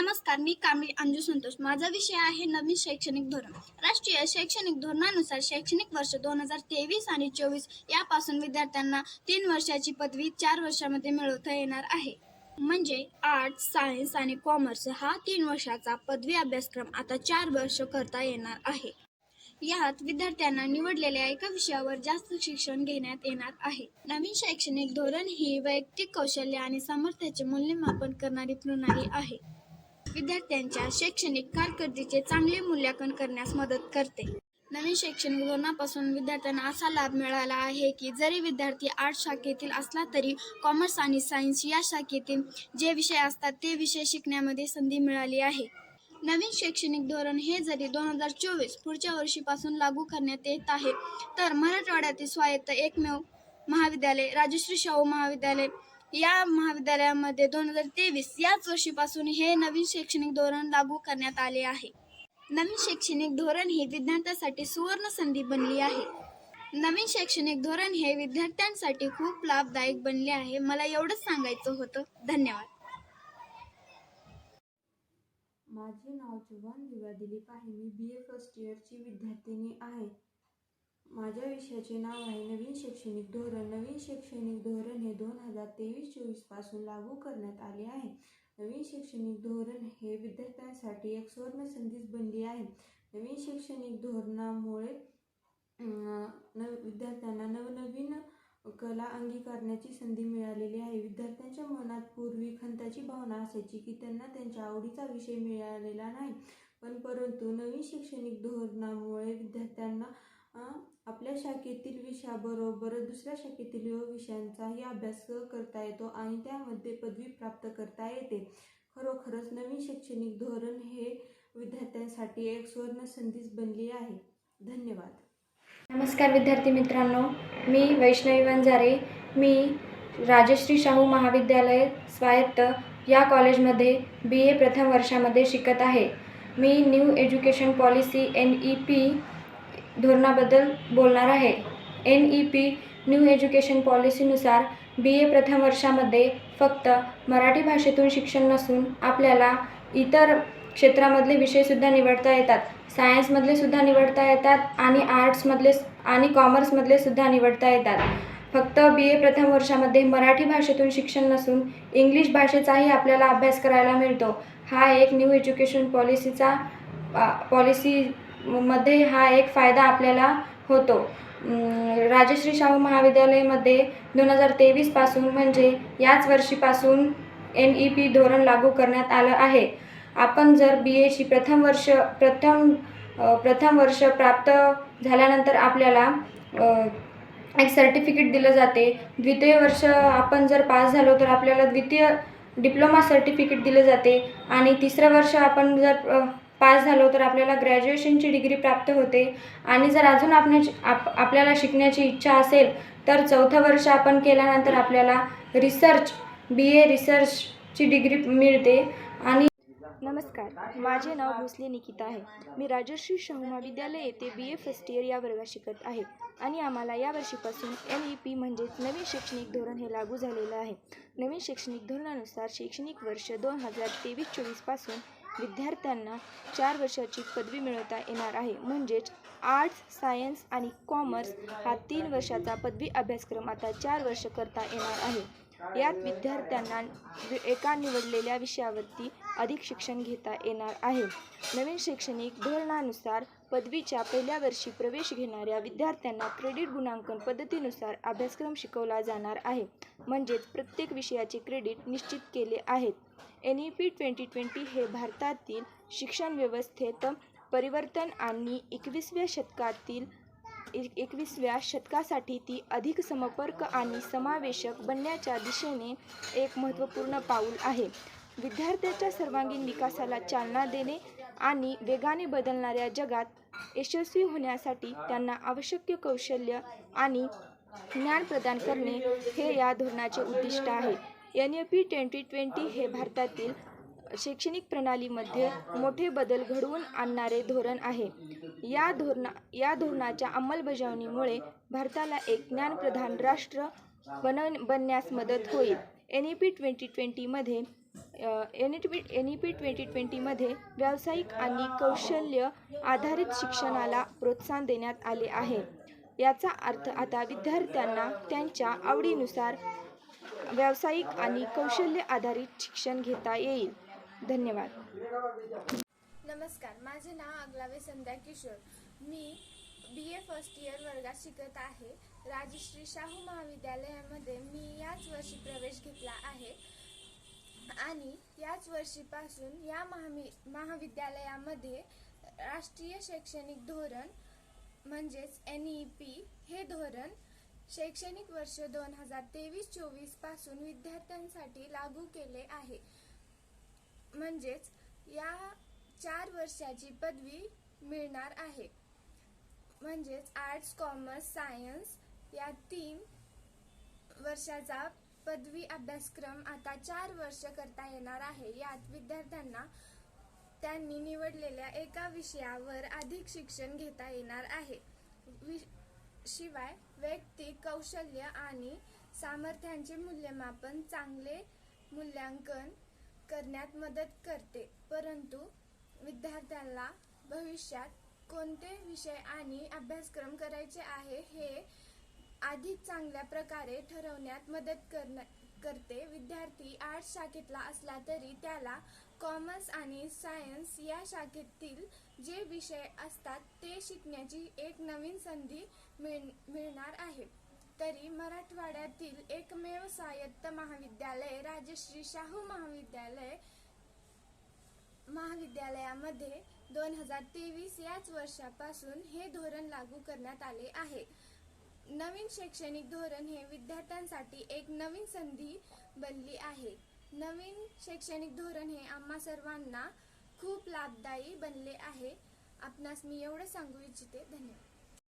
नमस्कार, मी कांबळी अंजू संतोष. माझा विषय आहे नवीन शैक्षणिक धोरण. राष्ट्रीय शैक्षणिक धोरणानुसार शैक्षणिक वर्ष 2023 आणि 24 यापासून विद्यार्थ्यांना 3 वर्षाची पदवी 4 वर्षांमध्ये मिळवता येणार आहे. म्हणजे आर्ट्स, सायन्स आणि कॉमर्स हा 3 वर्षाचा पदवी अभ्यासक्रम आता 4 वर्ष करता येणार आहे. यात विद्यार्थ्यांना निवडलेल्या एका विषयावर जास्त शिक्षण घेण्यात येणार आहे. नवीन शैक्षणिक धोरण ही वैयक्तिक कौशल्य आणि सामर्थ्याचे मूल्यमापन करणारी प्रणाली आहे. विद्यार्थ्यांच्या शैक्षणिक कारकिर्दीचे चांगले मूल्यांकन करण्यास मदत करते. नवीन शैक्षणिक धोरणापासून विद्यार्थ्यांना असा लाभ मिळाला आहे की जरी विद्यार्थी आर्ट्स शाखेतील असला तरी कॉमर्स आणि सायन्स या शाखेतील जे विषय असतात ते विषय शिकण्यामध्ये संधी मिळाली आहे. नवीन शैक्षणिक धोरण हे जरी 2024 पुढच्या वर्षीपासून लागू करण्यात येत आहे, तर मराठवाड्यातील स्वायत्त एकमेव महाविद्यालय राजश्री शाहू महाविद्यालय या महाविद्यालयामध्ये 2023 याच वर्षीपासून हे नवीन शैक्षणिक धोरण लागू करण्यात आले आहे. नवीन शैक्षणिक धोरण ही विद्यार्थ्यांसाठी सुवर्ण संधी बनली आहे. नवीन शैक्षणिक धोरण हे विद्यार्थ्यांसाठी खूप लाभदायक बनले आहे. मला एवढंच सांगायचं होतं. धन्यवाद. माझे नाव चव्हाण दिव्या दिलीप आहे. मी BA फर्स्ट इयरची विद्यार्थिनी आहे. माझ्या विषयाचे नाव आहे नवीन शैक्षणिक धोरण. नवीन शैक्षणिक धोरण हे 2023-24 पासून लागू करण्यात आले आहे. नवीन शैक्षणिक धोरण हे विद्यार्थ्यांसाठी एक सुवर्ण संधीच बनली आहे. नवीन शैक्षणिक धोरणामुळे विद्यार्थ्यांना नवनवीन कला अंगीकारण्याची संधी मिळालेली आहे. विद्यार्थ्यांच्या मनात पूर्वी खंताची भावना असायची की त्यांना त्यांच्या आवडीचा विषय मिळालेला नाही, परंतु नवीन शैक्षणिक धोरणामुळे विद्यार्थ्यांना आपल्या शाखेतील विषयाबरोबर दुसऱ्या शाखेतील विषयांचाही अभ्यास करता येतो आणि त्यामध्ये पदवी प्राप्त करता येते. खरोखरच नवीन शैक्षणिक धोरण हे विद्यार्थ्यांसाठी एक सुवर्ण संधीच बनली आहे. धन्यवाद. नमस्कार विद्यार्थी मित्रांनो, मी वैष्णवी वंजारे. मी राजश्री शाहू महाविद्यालय स्वायत्त या कॉलेजमध्ये BA प्रथम वर्षामध्ये शिकत आहे. मी न्यू एज्युकेशन पॉलिसी NEP धोरणाबद्दल बोलणार आहे. NEP न्यू एज्युकेशन पॉलिसीनुसार BA प्रथम वर्षामध्ये फक्त मराठी भाषेतून शिक्षण नसून आपल्याला इतर क्षेत्रामधले विषयसुद्धा निवडता येतात. सायन्समधले सुद्धा निवडता येतात आणि आर्ट्समधले आणि कॉमर्समधले सुद्धा निवडता येतात. फक्त BA प्रथम वर्षामध्ये मराठी भाषेतून शिक्षण नसून इंग्लिश भाषेचाही आपल्याला अभ्यास करायला मिळतो. हा एक न्यू एज्युकेशन पॉलिसीमध्ये हा एक फायदा आपल्याला होतो. राजश्री शाहू महाविद्यालयामध्ये 2023 पासून म्हणजे याच वर्षीपासून NEP धोरण लागू करण्यात आलं आहे. आपण जर BAची प्रथम वर्ष प्राप्त झाल्यानंतर आपल्याला एक सर्टिफिकेट दिलं जाते. द्वितीय वर्ष आपण जर पास झालो तर आपल्याला द्वितीय डिप्लोमा सर्टिफिकेट दिलं जाते आणि तिसरं वर्ष आपण जर पास झालो तर आपल्याला ग्रॅज्युएशनची डिग्री प्राप्त होते. आणि जर अजून आपल्याला शिकण्याची इच्छा असेल तर चौथं वर्ष आपण केल्यानंतर आपल्याला BA रिसर्चची डिग्री मिळते. आणि नमस्कार, माझे नाव भोसले निकिता आहे. मी राजश्री शाहू महाविद्यालय येथे BA फर्स्ट इयर या वर्गात शिकत आहे आणि आम्हाला या वर्षीपासून NEP म्हणजेच नवीन शैक्षणिक धोरण हे लागू झालेलं आहे. नवीन शैक्षणिक धोरणानुसार शैक्षणिक वर्ष 2023-24 पासून विद्यार्थ्यांना 4 वर्षाची पदवी मिळवता येणार आहे. म्हणजेच आर्ट्स, सायन्स आणि कॉमर्स हा 3 वर्षाचा पदवी अभ्यासक्रम आता 4 वर्ष करता येणार आहे. यात विद्यार्थ्यांना एका निवडलेल्या विषयावरती अधिक शिक्षण घेता येणार आहे. नवीन शैक्षणिक धोरणानुसार पदवीच्या पहिल्या वर्षी प्रवेश घेणाऱ्या विद्यार्थ्यांना क्रेडिट गुणांकन पद्धतीनुसार अभ्यासक्रम शिकवला जाणार आहे. म्हणजेच प्रत्येक विषयाचे क्रेडिट निश्चित केले आहेत. NEP 2020 हे भारतातील शिक्षण व्यवस्थेत परिवर्तन आणि 21व्या शतकासाठी ती अधिक समर्पक आणि समावेशक बनण्याच्या दिशेने एक महत्त्वपूर्ण पाऊल आहे. विद्यार्थ्याच्या सर्वांगीण विकासाला चालना देणे आणि वेगाने बदलणाऱ्या जगात यशस्वी होण्यासाठी त्यांना आवश्यक कौशल्य आणि ज्ञान प्रदान करणे हे या धोरणाचे उद्दिष्ट आहे. NEP 2020 हे भारतातील शैक्षणिक प्रणालीमध्ये मोठे बदल घडवून आणणारे धोरण आहे. या धोरणाच्या अंमलबजावणीमुळे भारताला एक ज्ञानप्रधान राष्ट्र बनण्यास मदत होईल. NEP 2020 मध्ये NEP 2020मध्ये व्यावसायिक आणि कौशल्य आधारित शिक्षणाला प्रोत्साहन देण्यात आले आहे. याचा अर्थ आता विद्यार्थ्यांना त्यांच्या आवडीनुसार व्यावसायिक आणि कौशल्य आधारित शिक्षण घेता येईल. धन्यवाद. नमस्कार, माझे नाव अगलावे संध्या किशोर. मी BA फर्स्ट इयर वर्गात शिकत आहे. राजश्री शाहू महाविद्यालयामध्ये मी याच वर्षी प्रवेश घेतला आहे आणि याच वर्षीपासून या महाविद्यालयामध्ये राष्ट्रीय शैक्षणिक धोरण म्हणजेच NEP हे धोरण शैक्षणिक वर्ष 2023-24 पासून विद्यार्थ्यांसाठी लागू केले आहे. म्हणजेच या 4 वर्षाची पदवी मिळणार आहे. म्हणजेच आर्ट्स, कॉमर्स, सायन्स या 3 वर्षाचा पदवी अभ्यासक्रम आता 4 वर्ष करता येणार आहे. यात विद्यार्थ्यांना त्यांनी निवडलेल्या एका विषयावर अधिक शिक्षण घेता येणार आहे. शिवाय वैयक्तिक कौशल्य आणि सामर्थ्यांचे मूल्यमापन चांगले मूल्यांकन करण्यात मदत करते. परंतु विद्यार्थ्यांना भविष्यात कोणते विषय आणि अभ्यासक्रम करायचे आहे हे अधिक चांगल्या प्रकारे ठरवण्यात मदत करते. विद्यार्थी आर्ट्स शाखेतला असला तरी त्याला कॉमर्स आणि सायन्स या शाखेतील जे विषय असतात ते शिकण्याची एक नवीन संधी मिळणार आहे. तरी मराठवाड्यातील एकमेव स्वायत्त महाविद्यालय राजश्री शाहू महाविद्यालयामध्ये 2023 याच वर्षापासून हे धोरण लागू करण्यात आले आहे. नवीन शैक्षणिक धोरण हे विद्यार्थ्यांसाठी एक नवीन संधी बनली आहे. नवीन शैक्षणिक धोरण हे आम्हा सर्वांना खूप लाभदायी बनले आहे. आपणास मी एवढं सांगू इच्छिते. धन्यवाद.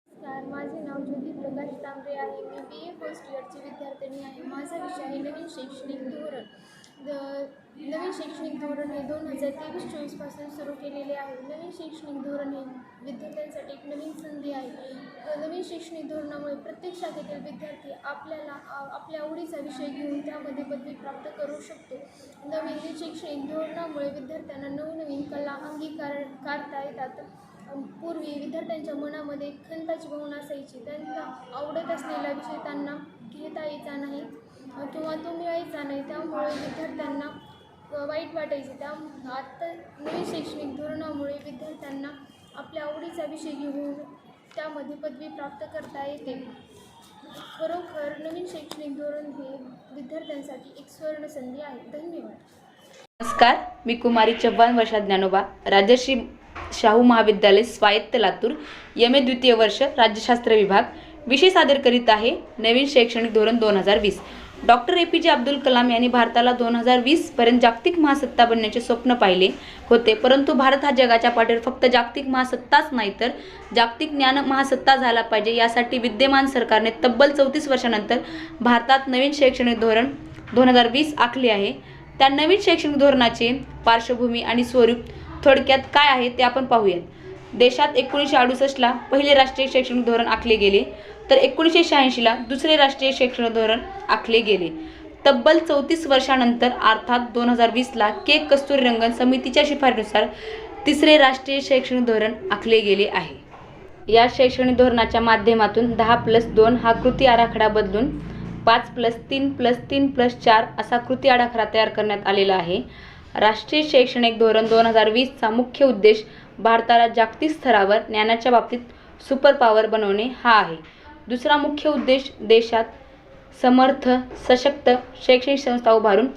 नमस्कार, माझे नाव ज्योती प्रकाश तांबरे आहे. मी BA फर्स्ट इयरची विद्यार्थिनी आहे. माझा विषय आहे नवीन शैक्षणिक धोरण. नवीन शैक्षणिक धोरण हे 2023-24 पासून सुरू केलेले आहे. नवीन शैक्षणिक धोरण हे विद्यार्थ्यांसाठी एक नवीन संधी आहे. नवीन शैक्षणिक धोरणामुळे प्रत्येक शाखेतील विद्यार्थी आपल्या आवडीचा विषय घेऊन त्यामध्ये पदवी प्राप्त करू शकतो. नवीन शैक्षणिक धोरणामुळे विद्यार्थ्यांना नवनवीन कला अंगीकारता येतात. पूर्वी विद्यार्थ्यांच्या मनामध्ये खंताची भावना असायची. त्यांना आवडत असलेला विषय त्यांना घेता यायचा नाही किंवा तो मिळायचा नाही. त्यामुळे विद्यार्थ्यांना वाईट वाटायचे. आता नवीन शैक्षणिक धोरणामुळे विद्यार्थ्यांना आपल्या आवडीचा विषय घेऊन त्यामध्ये पदवी प्राप्त करता येते. खरोखर नवीन शैक्षणिक धोरण हे विद्यार्थ्यांसाठी एक स्वर्ण संधी आहे. धन्यवाद. नमस्कार, मी कुमारी चव्हाण वर्षा ज्ञानोबा, राजश्री शाहू महाविद्यालय स्वायत्त लातूर, MA द्वितीय वर्ष, राज्यशास्त्र विभाग. विषय सादर करीत आहे नवीन शैक्षणिक धोरण 2020. डॉक्टर APJ अब्दुल कलाम यांनी भारताला 2020 पर्यंत जागतिक महासत्ता बनण्याचे स्वप्न पाहिले होते. परंतु भारत हा जगाच्या पाठीवर फक्त जागतिक महासत्ताच नाही तर जागतिक ज्ञान महासत्ता झाला पाहिजे. यासाठी विद्यमान सरकारने तब्बल 34 वर्षानंतर भारतात नवीन शैक्षणिक धोरण 2020 आखले आहे. त्या नवीन शैक्षणिक धोरणाचे पार्श्वभूमी आणि स्वरूप थोडक्यात काय आहे ते आपण पाहूयात. देशात 1968ला पहिले राष्ट्रीय शैक्षणिक धोरण आखले गेले तर 1986ला दुसरे राष्ट्रीय शैक्षणिक धोरण आखले गेले. तब्बल 34 वर्षानंतर अर्थात 2020ला कस्तुरीरंगन समितीच्या शिफारसीनुसार तिसरे राष्ट्रीय शैक्षणिक धोरण आखले गेले आहे. या शैक्षणिक धोरणाच्या माध्यमातून 10+2 हा कृती आराखडा बदलून 5+3+3+4 असा कृती आराखडा तयार करण्यात आलेला आहे. राष्ट्रीय शैक्षणिक धोरण 2020चा मुख्य उद्देश भारताला जागतिक स्तरावर ज्ञानाच्या बाबतीत सुपर पॉवर बनवणे हा आहे. दुसरा मुख्य उद्देश देशात समर्थ सशक्त शैक्षणिक संस्था उभारून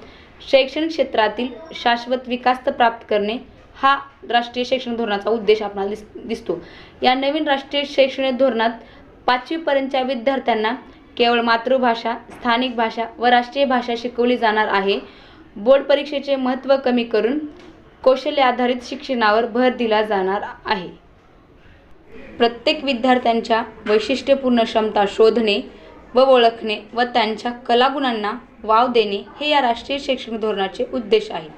शैक्षणिक क्षेत्रातील शाश्वत विकास प्राप्त करणे हा राष्ट्रीय शैक्षणिक धोरणाचा उद्देश आपल्याला दिसतो. या नवीन राष्ट्रीय शैक्षणिक धोरणात 5वी पर्यंतच्या विद्यार्थ्यांना केवळ मातृभाषा, स्थानिक भाषा व राष्ट्रीय भाषा शिकवली जाणार आहे. बोर्ड परीक्षेचे महत्त्व कमी करून कौशल्य आधारित शिक्षणावर भर दिला जाणार आहे. प्रत्येक विद्यार्थ्यांच्या वैशिष्ट्यपूर्ण क्षमता शोधणे व ओळखणे व त्यांच्या कलागुणांना वाव देणे हे या राष्ट्रीय शैक्षणिक धोरणाचे उद्देश आहे.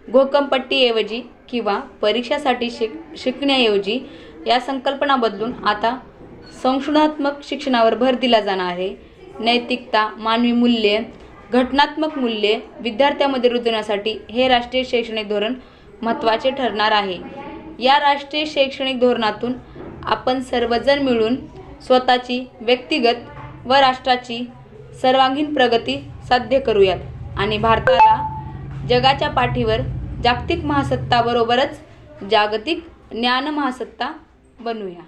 घोकंपट्टीऐवजी किंवा परीक्षासाठी शिकण्याऐवजी या संकल्पना बदलून आता संशोधनात्मक शिक्षणावर भर दिला जाणार आहे. नैतिकता, मानवी मूल्ये घटनात्मक मूल्ये विद्यार्थ्यांमध्ये रुजवण्यासाठी हे राष्ट्रीय शैक्षणिक धोरण महत्त्वाचे ठरणार आहे. या राष्ट्रीय शैक्षणिक धोरणातून आपण सर्वजण मिळून स्वतःची व्यक्तिगत व राष्ट्राची सर्वांगीण प्रगती साध्य करूयात आणि भारताला जगाच्या पाठीवर जागतिक महासत्ताबरोबरच जागतिक ज्ञान महासत्ता बनवूया.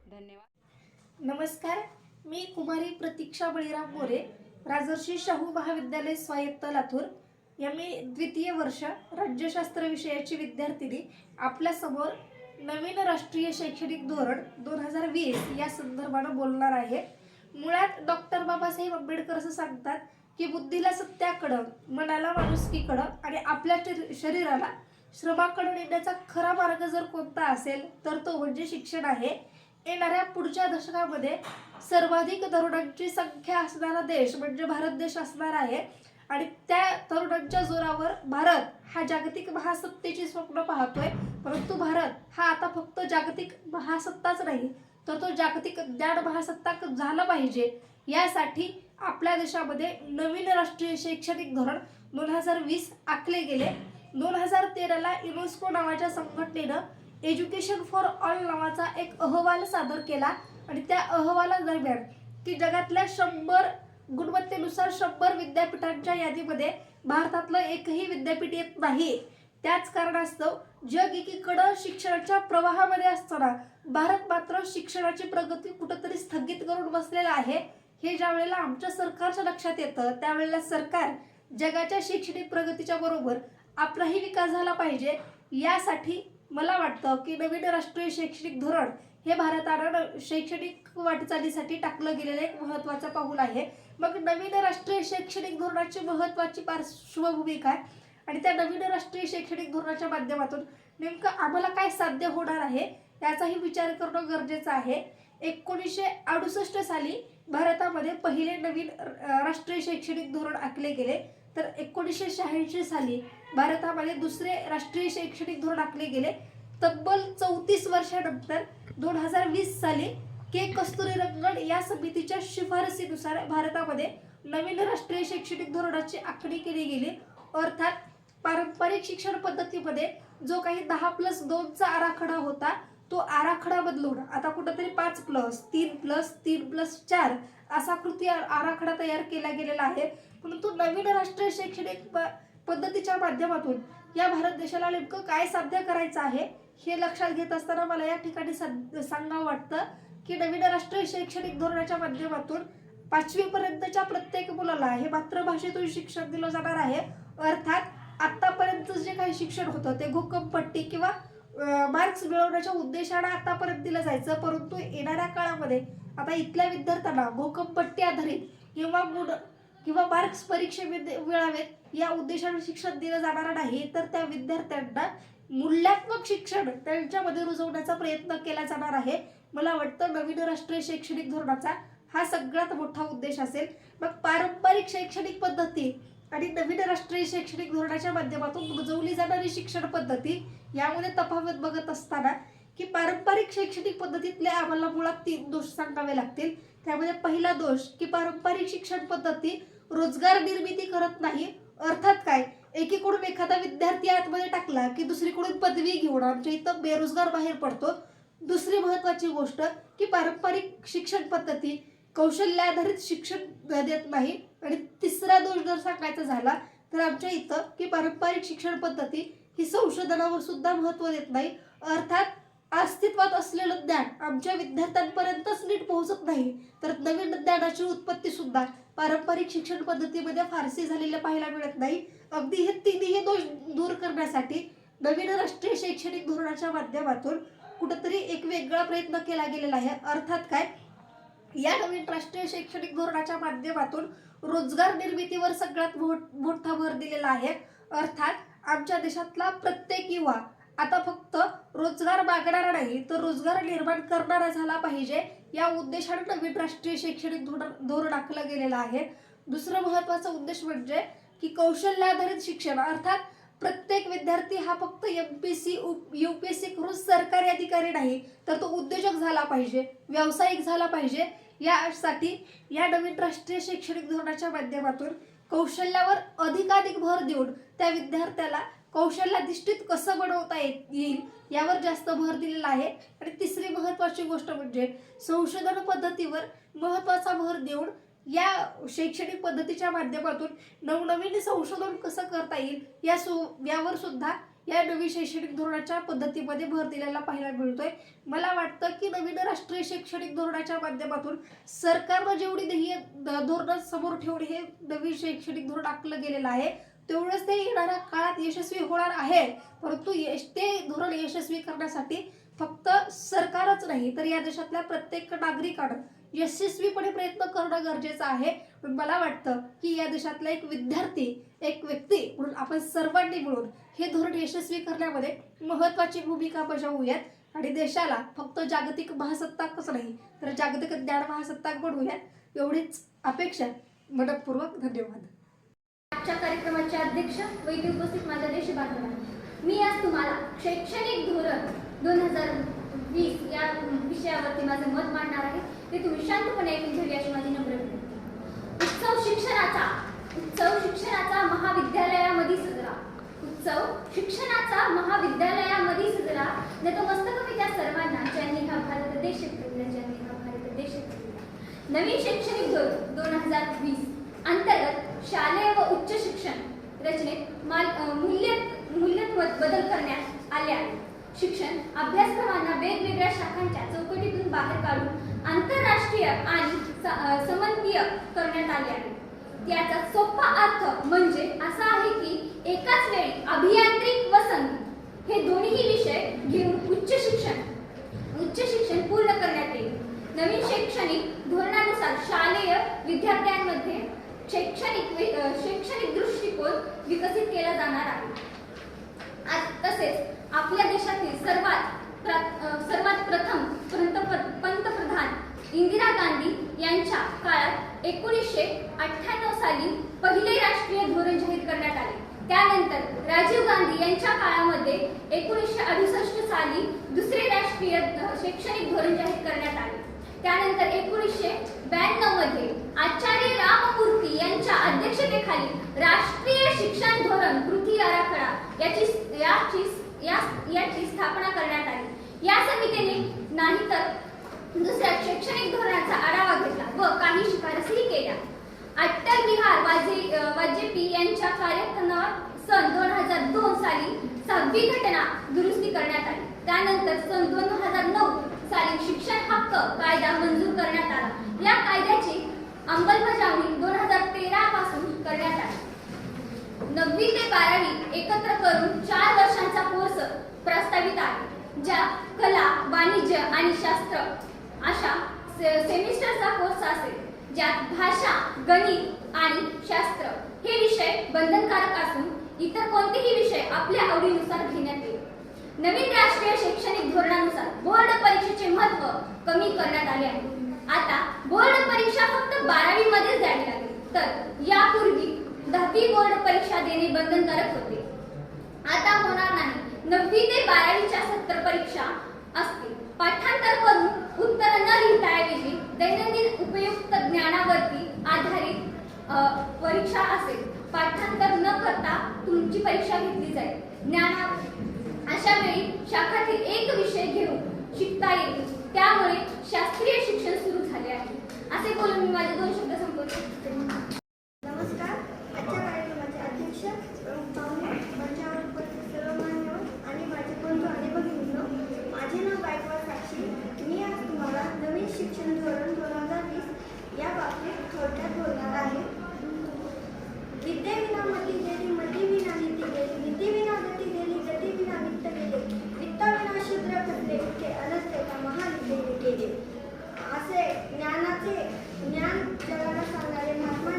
धन्यवाद. नमस्कार, मी कुमारी प्रतीक्षा बळीराम मोरे, राजर्षी शाहू महाविद्यालय स्वायत्त लातूर, MA द्वितीय वर्ष राज्यशास्त्र विषयाची विद्यार्थिनी आपल्यासमोर नवीन राष्ट्रीय शैक्षणिक धोरण 2020 या संदर्भानं बोलणार आहे. मुळात डॉक्टर बाबासाहेब आंबेडकर असं सांगतात की बुद्धीला सत्याकडं, मनाला माणुसकीकडं आणि आपल्या शरीराला श्रमाकडं नेण्याचा खरा मार्ग जर कोणता असेल तर तो म्हणजे शिक्षण आहे. येणाऱ्या पुढच्या दशकामध्ये सर्वाधिक तरुणांची संख्या असणारा देश म्हणजे भारत देश असणार आहे आणि त्या तरुणांच्या जोरावर भारत हा जागतिक महासत्तेची स्वप्न पाहतोय. परंतु भारत हा आता फक्त जागतिक महासत्ताच नाही तर तो जागतिक ज्ञान महासत्ता झाला पाहिजे. यासाठी आपल्या देशामध्ये नवीन राष्ट्रीय शैक्षणिक धोरण 2020 आखले गेले. 2013ला युनेस्को नावाच्या संघटनेनं एज्युकेशन फॉर ऑल नावाचा एक अहवाल सादर केला आणि त्या अहवालादरम्यान की जगातल्या 100 गुणवत्तेनुसार 100 विद्यापीठांच्या यादीमध्ये भारतातलं एकही विद्यापीठ येत नाही. त्याच कारणास्तव जग एकीकडं शिक्षणाच्या प्रवाहामध्ये असताना भारत मात्र शिक्षणाची प्रगती कुठंतरी स्थगित करून बसलेला आहे. हे ज्या वेळेला आमच्या सरकारच्या लक्षात येतं त्यावेळेला सरकार जगाच्या शैक्षणिक प्रगतीच्या बरोबर आपलाही विकास झाला पाहिजे. यासाठी मला वाटतं की नवीन राष्ट्रीय शैक्षणिक धोरण हे भारतानं शैक्षणिक वाटचालीसाठी टाकलं गेलेलं एक महत्त्वाचं पाऊल आहे. मग नवीन राष्ट्रीय शैक्षणिक धोरणाची महत्त्वाची पार्श्वभूमी काय आणि त्या नवीन राष्ट्रीय शैक्षणिक धोरणाच्या माध्यमातून नेमकं आम्हाला काय साध्य होणार आहे याचाही विचार करणं गरजेचं आहे. 1968 साली भारतामध्ये पहिले नवीन राष्ट्रीय शैक्षणिक धोरण आखले गेले तर 1986 साली भारतामध्ये दुसरे राष्ट्रीय शैक्षणिक धोरण आखले गेले. तब्बल 34 वर्षानंतर 2020 साली कस्तुरीरंगन या समितीच्या शिफारसीनुसार भारतामध्ये नवीन राष्ट्रीय शैक्षणिक धोरणाची आखणी केली गेली. अर्थात पारंपरिक शिक्षण पद्धतीमध्ये जो काही 10+2चा आराखडा होता तो आराखडा बदलून आता कुठंतरी 5+3+3+4 असा कृती आराखडा तयार केला गेलेला आहे. परंतु नवीन राष्ट्रीय शैक्षणिक पद्धतीच्या माध्यमातून या भारत देशाला नेमकं काय साध्य करायचं आहे हे लक्षात घेत असताना मला या ठिकाणी सांगावं वाटतं की नवीन राष्ट्रीय शैक्षणिक धोरणाच्या माध्यमातून 5वी पर्यंतच्या प्रत्येक मुलाला हे मातृभाषेतून शिक्षण दिलं जाणार आहे. अर्थात आतापर्यंत जे काही शिक्षण होतं ते घोकमपट्टी किंवा मार्क्स मिळवण्याच्या उद्देशाने आतापर्यंत दिलं जायचं. परंतु येणाऱ्या काळामध्ये आता इथल्या विद्यार्थ्यांना घोकमपट्टी आधारित किंवा मार्क्स परीक्षे मिळावेत या उद्देशाने शिक्षण दिलं जाणार नाही तर त्या विद्यार्थ्यांना मूल्यात्मक शिक्षण त्यांच्यामध्ये रुजवण्याचा प्रयत्न केला जाणार आहे. मला वाटतं नवीन राष्ट्रीय शैक्षणिक धोरणाचा हा सगळ्यात मोठा उद्देश असेल. मग पारंपरिक शैक्षणिक पद्धती आणि नवीन राष्ट्रीय शैक्षणिक धोरणाच्या माध्यमातून रुजवली जाणारी शिक्षण पद्धती यामध्ये तफावत बघत असताना की पारंपरिक शैक्षणिक पद्धतीतले आम्हाला मुळात 3 दोष सांगावे लागतील. त्यामध्ये पहिला दोष की पारंपरिक शिक्षण पद्धती रोजगार निर्मिती करत नाही. अर्थात काय, एकीकडून एखादा विद्यार्थी आतमध्ये टाकला की दुसरीकडून पदवी घेऊन आमच्या इथं बेरोजगार बाहेर पडतो. दुसरी महत्त्वाची गोष्ट की पारंपरिक शिक्षण पद्धती कौशल्याधारित शिक्षण देत नाही. आणि तिसरा दोष जर सांगायचा झाला तर आमच्या इथं की पारंपरिक शिक्षण पद्धती ही संशोधनावर सुद्धा महत्त्व देत नाही. अर्थात अस्तित्वात असलेलं ज्ञान आमच्या विद्यार्थ्यांपर्यंतच नीट पोहोचत नाही तर नवीन ज्ञानाची उत्पत्ती सुद्धा पारंपरिक शिक्षण पद्धतीमध्ये फारशी झालेलं पाहायला मिळत नाही. अगदी हे तिन्ही दोष दूर करण्यासाठी नवीन राष्ट्रीय शैक्षणिक धोरणाच्या माध्यमातून कुठंतरी एक वेगळा प्रयत्न केला गेलेला आहे. अर्थात काय, या नवीन राष्ट्रीय शैक्षणिक धोरणाच्या माध्यमातून रोजगार निर्मितीवर सगळ्यात मोठा भर दिलेला आहे. अर्थात आमच्या देशातला प्रत्येक युवा आता फक्त रोजगार मागणारा नाही तर रोजगार निर्माण करणारा झाला पाहिजे या उद्देशाने नवीन राष्ट्रीय शैक्षणिक धोरण आखलं गेलेलं आहे. दुसरं महत्त्वाचा उद्देश म्हणजे की कौशल्याधारित शिक्षण अर्थात प्रत्येक विद्यार्थी हा फक्त MPSC UPSC करून सरकारी अधिकारी नाही, तर तो उद्योजक झाला पाहिजे, व्यावसायिक झाला पाहिजे. यासाठी या नवीन राष्ट्रीय शैक्षणिक धोरणाच्या माध्यमातून कौशल्यावर अधिकाधिक भर देऊन त्या विद्यार्थ्याला कौशल्याधिष्ठित कसं बनवता येईल यावर जास्त भर दिलेला आहे. आणि तिसरी महत्त्वाची गोष्ट म्हणजे संशोधन पद्धतीवर महत्त्वाचा भर देऊन या शैक्षणिक पद्धतीच्या माध्यमातून नवनवीन संशोधन कसं करता येईल यावर सुद्धा या नवीन शैक्षणिक धोरणाच्या पद्धतीमध्ये भर दिलेला पाहायला मिळतोय. मला वाटतं की नवीन राष्ट्रीय शैक्षणिक धोरणाच्या माध्यमातून सरकारनं जेवढी ध्येय धोरणं समोर ठेवून हे नवीन शैक्षणिक धोरण आखलं गेलेलं आहे, तेवढंच ते येणाऱ्या काळात यशस्वी होणार आहे. परंतु ते धोरण यशस्वी करण्यासाठी फक्त सरकारच नाही, तर या देशातल्या प्रत्येक नागरिकानं यशस्वीपणे प्रयत्न करणं गरजेचं आहे. मला वाटतं की या देशातला एक विद्यार्थी, एक व्यक्ती म्हणून आपण सर्वांनी मिळून हे धोरण यशस्वी करण्यामध्ये महत्त्वाची भूमिका बजावूयात आणि देशाला फक्त जागतिक महासत्ताकच नाही, तर जागतिक ज्ञान महासत्ताक बनवूयात, एवढीच अपेक्षा. मनपूर्वक धन्यवाद. आजच्या कार्यक्रमाचे अध्यक्ष व इथे उपस्थित माझ्या देश बांधवांना, मी आज तुम्हाला शैक्षणिक धोरण 2020 या विषयावरती माझं मत मांडणार आहे. ते तुम्ही शांतपणे ऐकून घ्यावी अशी माझी नम्र विनंती. उत्सव शिक्षणाचा महाविद्यालयामध्ये सजरा. उत्सव शिक्षणाचा महाविद्यालयामध्ये सजरा. नतमस्तक त्या सर्वांना ज्यांनी हा भारत देश प्रेमला, ज्यांनी हा भारत देश प्रेमला. नवीन शैक्षणिक धोरण 2020 अंतर्गत शालेय व उच्च शिक्षण रचनेत मूल्य बदल करण्यात आले आहे. शिक्षण अभ्यासक्रमांना वेगवेगळ्या शाखांच्या चौकटीतून बाहेर काढून आंतरराष्ट्रीय आणि समन्वय करण्यात आले आहे. याचा सोपा अर्थ म्हणजे असा आहे की एकाच वेळी अभियांत्रिक व संगीत हे दोन्ही विषय घेऊन उच्च शिक्षण पूर्ण करण्यात येईल. नवीन शैक्षणिक धोरणानुसार शालेय विद्यार्थ्यांमध्ये शैक्षणिक दृष्टिकोन विकसित केला जाणार आहे. तसेच आपल्या देशातील सर्वात प्रथम पंतप्रधान इंदिरा गांधी यांच्या काळात 1998 साली पहिले राष्ट्रीय धोरण जाहीर करण्यात आले. त्यानंतर राजीव गांधी यांच्या काळामध्ये 1968 साली दुसरे राष्ट्रीय शैक्षणिक धोरण जाहीर करण्यात आले. त्यानंतर 1992 मध्ये आचार्य राममूर्ती यांच्या अध्यक्षतेखाली राष्ट्रीय शिक्षण धोरण कृती आराखडा याची स्थापना करण्यात आली. या समितीने नाही तर दुसऱ्या शैक्षणिक धोरणाचा आढावा घेतला व काही शिफारसी केल्या. अटल बिहारी वाजपेयी यांच्या कार्यकाळात सन 2002 साली 6वी घटना दुरुस्ती करण्यात आली. त्यानंतर सन 2009 साली शिक्षण हक्क कायदा मंजूर करण्यात आला. या कायद्याची अंमलबजावणी 2013 पासून करण्यात आली. 9वी ते 12वी एकत्र करून 4 वर्षांचा कोर्स प्रस्तावित आहे. ज्या कला, वाणिज्य आणि शास्त्र अशा सेमिस्टरचा कोर्स असेल, ज्यात भाषा, गणित आणि शास्त्र हे विषय बंधनकारक असून इतर कोणतेही विषय आपल्या आवडीनुसार घेण्यात येईल. नवीन राष्ट्रीय शैक्षणिक धोरणानुसार बोर्ड परीक्षेचे महत्त्व कमी करण्यात आले आहे. आता बोर्ड परीक्षा फक्त 12वी मध्येच द्यावी लागेल, तर यापूर्वी 10वी बोर्ड परीक्षा देणे बंधनकारक होते. आता होणार नाही. 9वी ते 12वीच्या सत्र परीक्षा असतील. पाठांतर करून उत्तर न लिहिताऐवजी दैनंदिन उपयुक्त ज्ञानावरती आधारित परीक्षा असेल. पाठांतर न करता तुमची परीक्षा घेतली जाईल. अशा वेळी शाखातील एक विषय घेऊन शिकता येईल. त्यामुळे शास्त्रीय शिक्षण सुरू झाले आहे. असे बोलून मी माझे 2 शब्द संपवतो. नमस्कार. आजच्या कार्यक्रमाचे अध्यक्ष पाहुणे, मंचावर उपस्थित सर्व मान्यवर आणि माझे बंधू आणि भगिनींनो, माझे नाव गायकवाड साक्षी. मी आज तुम्हाला नवीन शिक्षण धोरण 2020 या बाबतीत थोडक्यात बोलणार आहे. विद्येविना मती गेली, मतीविना नीती गेली, नीतीविना गती गेली, गतीविना वित्त गेले, वित्ताविना शूद्र घडले, इतके अनस्ते का महाविद्येने केले. असे ज्ञान जगाला सांगणारे महात्मा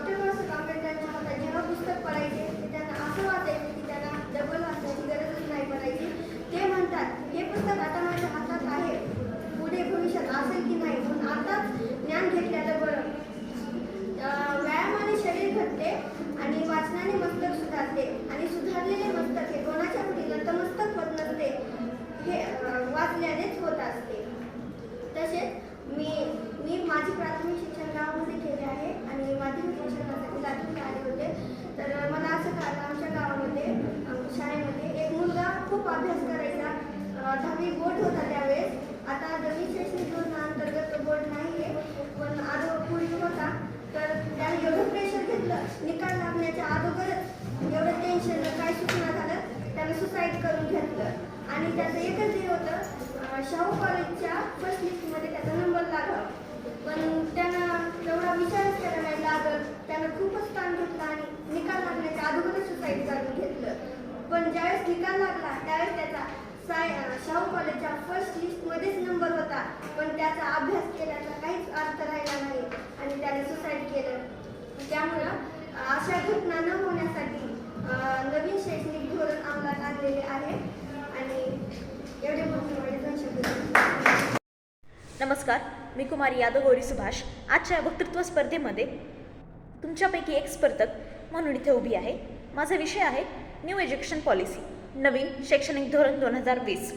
डॉक्टर बाबासाहेब आंबेडकरांच्या हातात जेव्हा पुस्तक पडायचे ते त्यांना असं वाटायचं की त्यांना डबल वाचण्याची गरजच नाही पडायची. ते म्हणतात हे पुस्तक आता माझ्या हातात आहे, पुढे भविष्यात असेल की नाही, पण आताच ज्ञान घेतल्याचं बरं. व्यायामाने शरीर घडते आणि वाचनाने मस्तक सुधारते आणि सुधारलेले मस्तक हे कोणाच्या पुढे नतमस्तक होत नसते, हे वाचल्यानेच होत असते. तसेच मी माझे प्राथमिक शिक्षण गावामध्ये केले आहे आणि माध्यमिक शिक्षणासाठी लातूरला आले होते. तर मला असं कळलं आमच्या गावामध्ये शाळेमध्ये एक मुलगा खूप अभ्यास करायचा. 10वी बोर्ड होता त्यावेळेस. आता नवीन शैक्षणिक धोरणाअंतर्गत बोर्ड नाही आहे, पण पूर्वी होता. तर त्याने एवढं प्रेशर घेतलं, निकाल लागण्याच्या अगोदरच एवढं टेन्शन, काय सूचना झालं, त्यानं सुसाईड करून घेतलं. आणि त्याचं एकच हे होतं, शाहू कॉलेजच्या फर्स्ट लिस्टमध्ये त्याचा नंबर लागला, पण त्यानं तेवढा विचारच केला नाही लागल. त्यानं खूपच ताण घेतला आणि निकाल लागण्याच्या अगोदरच सुसाईड करून घेतलं. पण ज्यावेळेस निकाल लागला त्यावेळेस त्याचा शाहू कॉलेजच्या फर्स्ट लिस्टमध्येच नंबर होता, पण त्याचा अभ्यास केल्याचा काहीच अर्थ राहिला नाही आणि त्याने सुसाईड केलं. त्यामुळं अशा घटना न होण्यासाठी नवीन शैक्षणिक धोरण अंमलात आणलेले आहे. आणि एवढे बोलून माझे 2 शब्द. नमस्कार, मी कुमारी यादव गौरी सुभाष. आजच्या वक्तृत्व स्पर्धेमध्ये तुमच्यापैकी एक स्पर्धक म्हणून इथे उभी आहे. माझा विषय आहे न्यू एज्युकेशन पॉलिसी, नवीन शैक्षणिक धोरण 2020.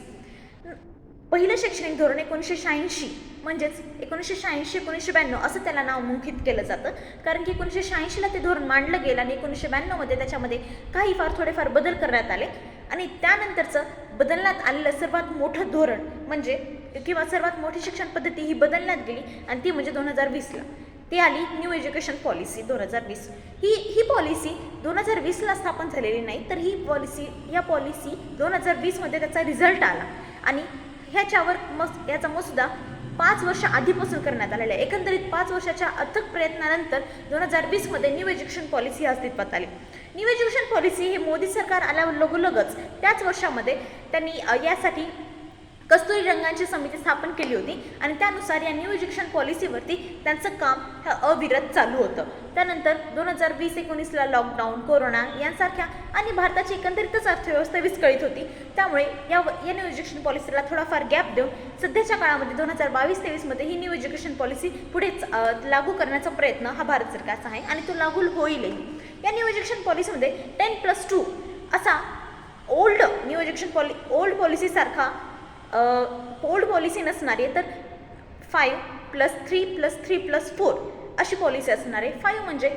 पहिलं शैक्षणिक धोरण 1986 म्हणजेच 1986-1992 असं त्याला नावमुंकित केलं जातं, कारण की 1986ला ते धोरण मांडलं गेलं आणि 1992मध्ये त्याच्यामध्ये काही थोडेफार बदल करण्यात आले. आणि त्यानंतरचं बदलण्यात आलेलं सर्वात मोठं धोरण म्हणजे किंवा सर्वात मोठी शिक्षण पद्धती ही बदलण्यात गेली आणि ती म्हणजे 2020ला ती आली न्यू एज्युकेशन पॉलिसी 2020. ही पॉलिसी 2020ला स्थापन झालेली नाही, तर या पॉलिसी 2020मध्ये त्याचा रिझल्ट आला आणि ह्याच्यावर याचा मसुदा 5 वर्ष आधीपासून करण्यात आलेला आहे. एकंदरीत 5 वर्षाच्या अथक प्रयत्नानंतर 2020मध्ये न्यू एज्युकेशन पॉलिसी अस्तित्वात आली. न्यू एज्युकेशन पॉलिसी हे मोदी सरकार आल्यावर लगोलगच त्याच वर्षामध्ये त्यांनी यासाठी कस्तुरी रंगांची समिती स्थापन केली होती आणि त्यानुसार या न्यू एज्युकेशन पॉलिसीवरती त्यांचं काम अविरत चालू होतं. त्यानंतर 2020-19ला लॉकडाऊन, कोरोना यांसारख्या आणि भारताची एकंदरीतच अर्थव्यवस्था विस्कळीत होती. त्यामुळे या न्यू एज्युकेशन पॉलिसीला थोडाफार गॅप देऊन सध्याच्या काळामध्ये 2022-23मध्ये ही न्यू एज्युकेशन पॉलिसी पुढेच लागू करण्याचा प्रयत्न हा भारत सरकारचा आहे आणि तो लागू होईलही. या न्यू एज्युकेशन पॉलिसीमध्ये 10+2 असा ओल्ड पॉलिसीसारखा ओल्ड पॉलिसी नसणारी आहे, तर 5+3+3+4 अशी पॉलिसी असणार आहे. 5 म्हणजे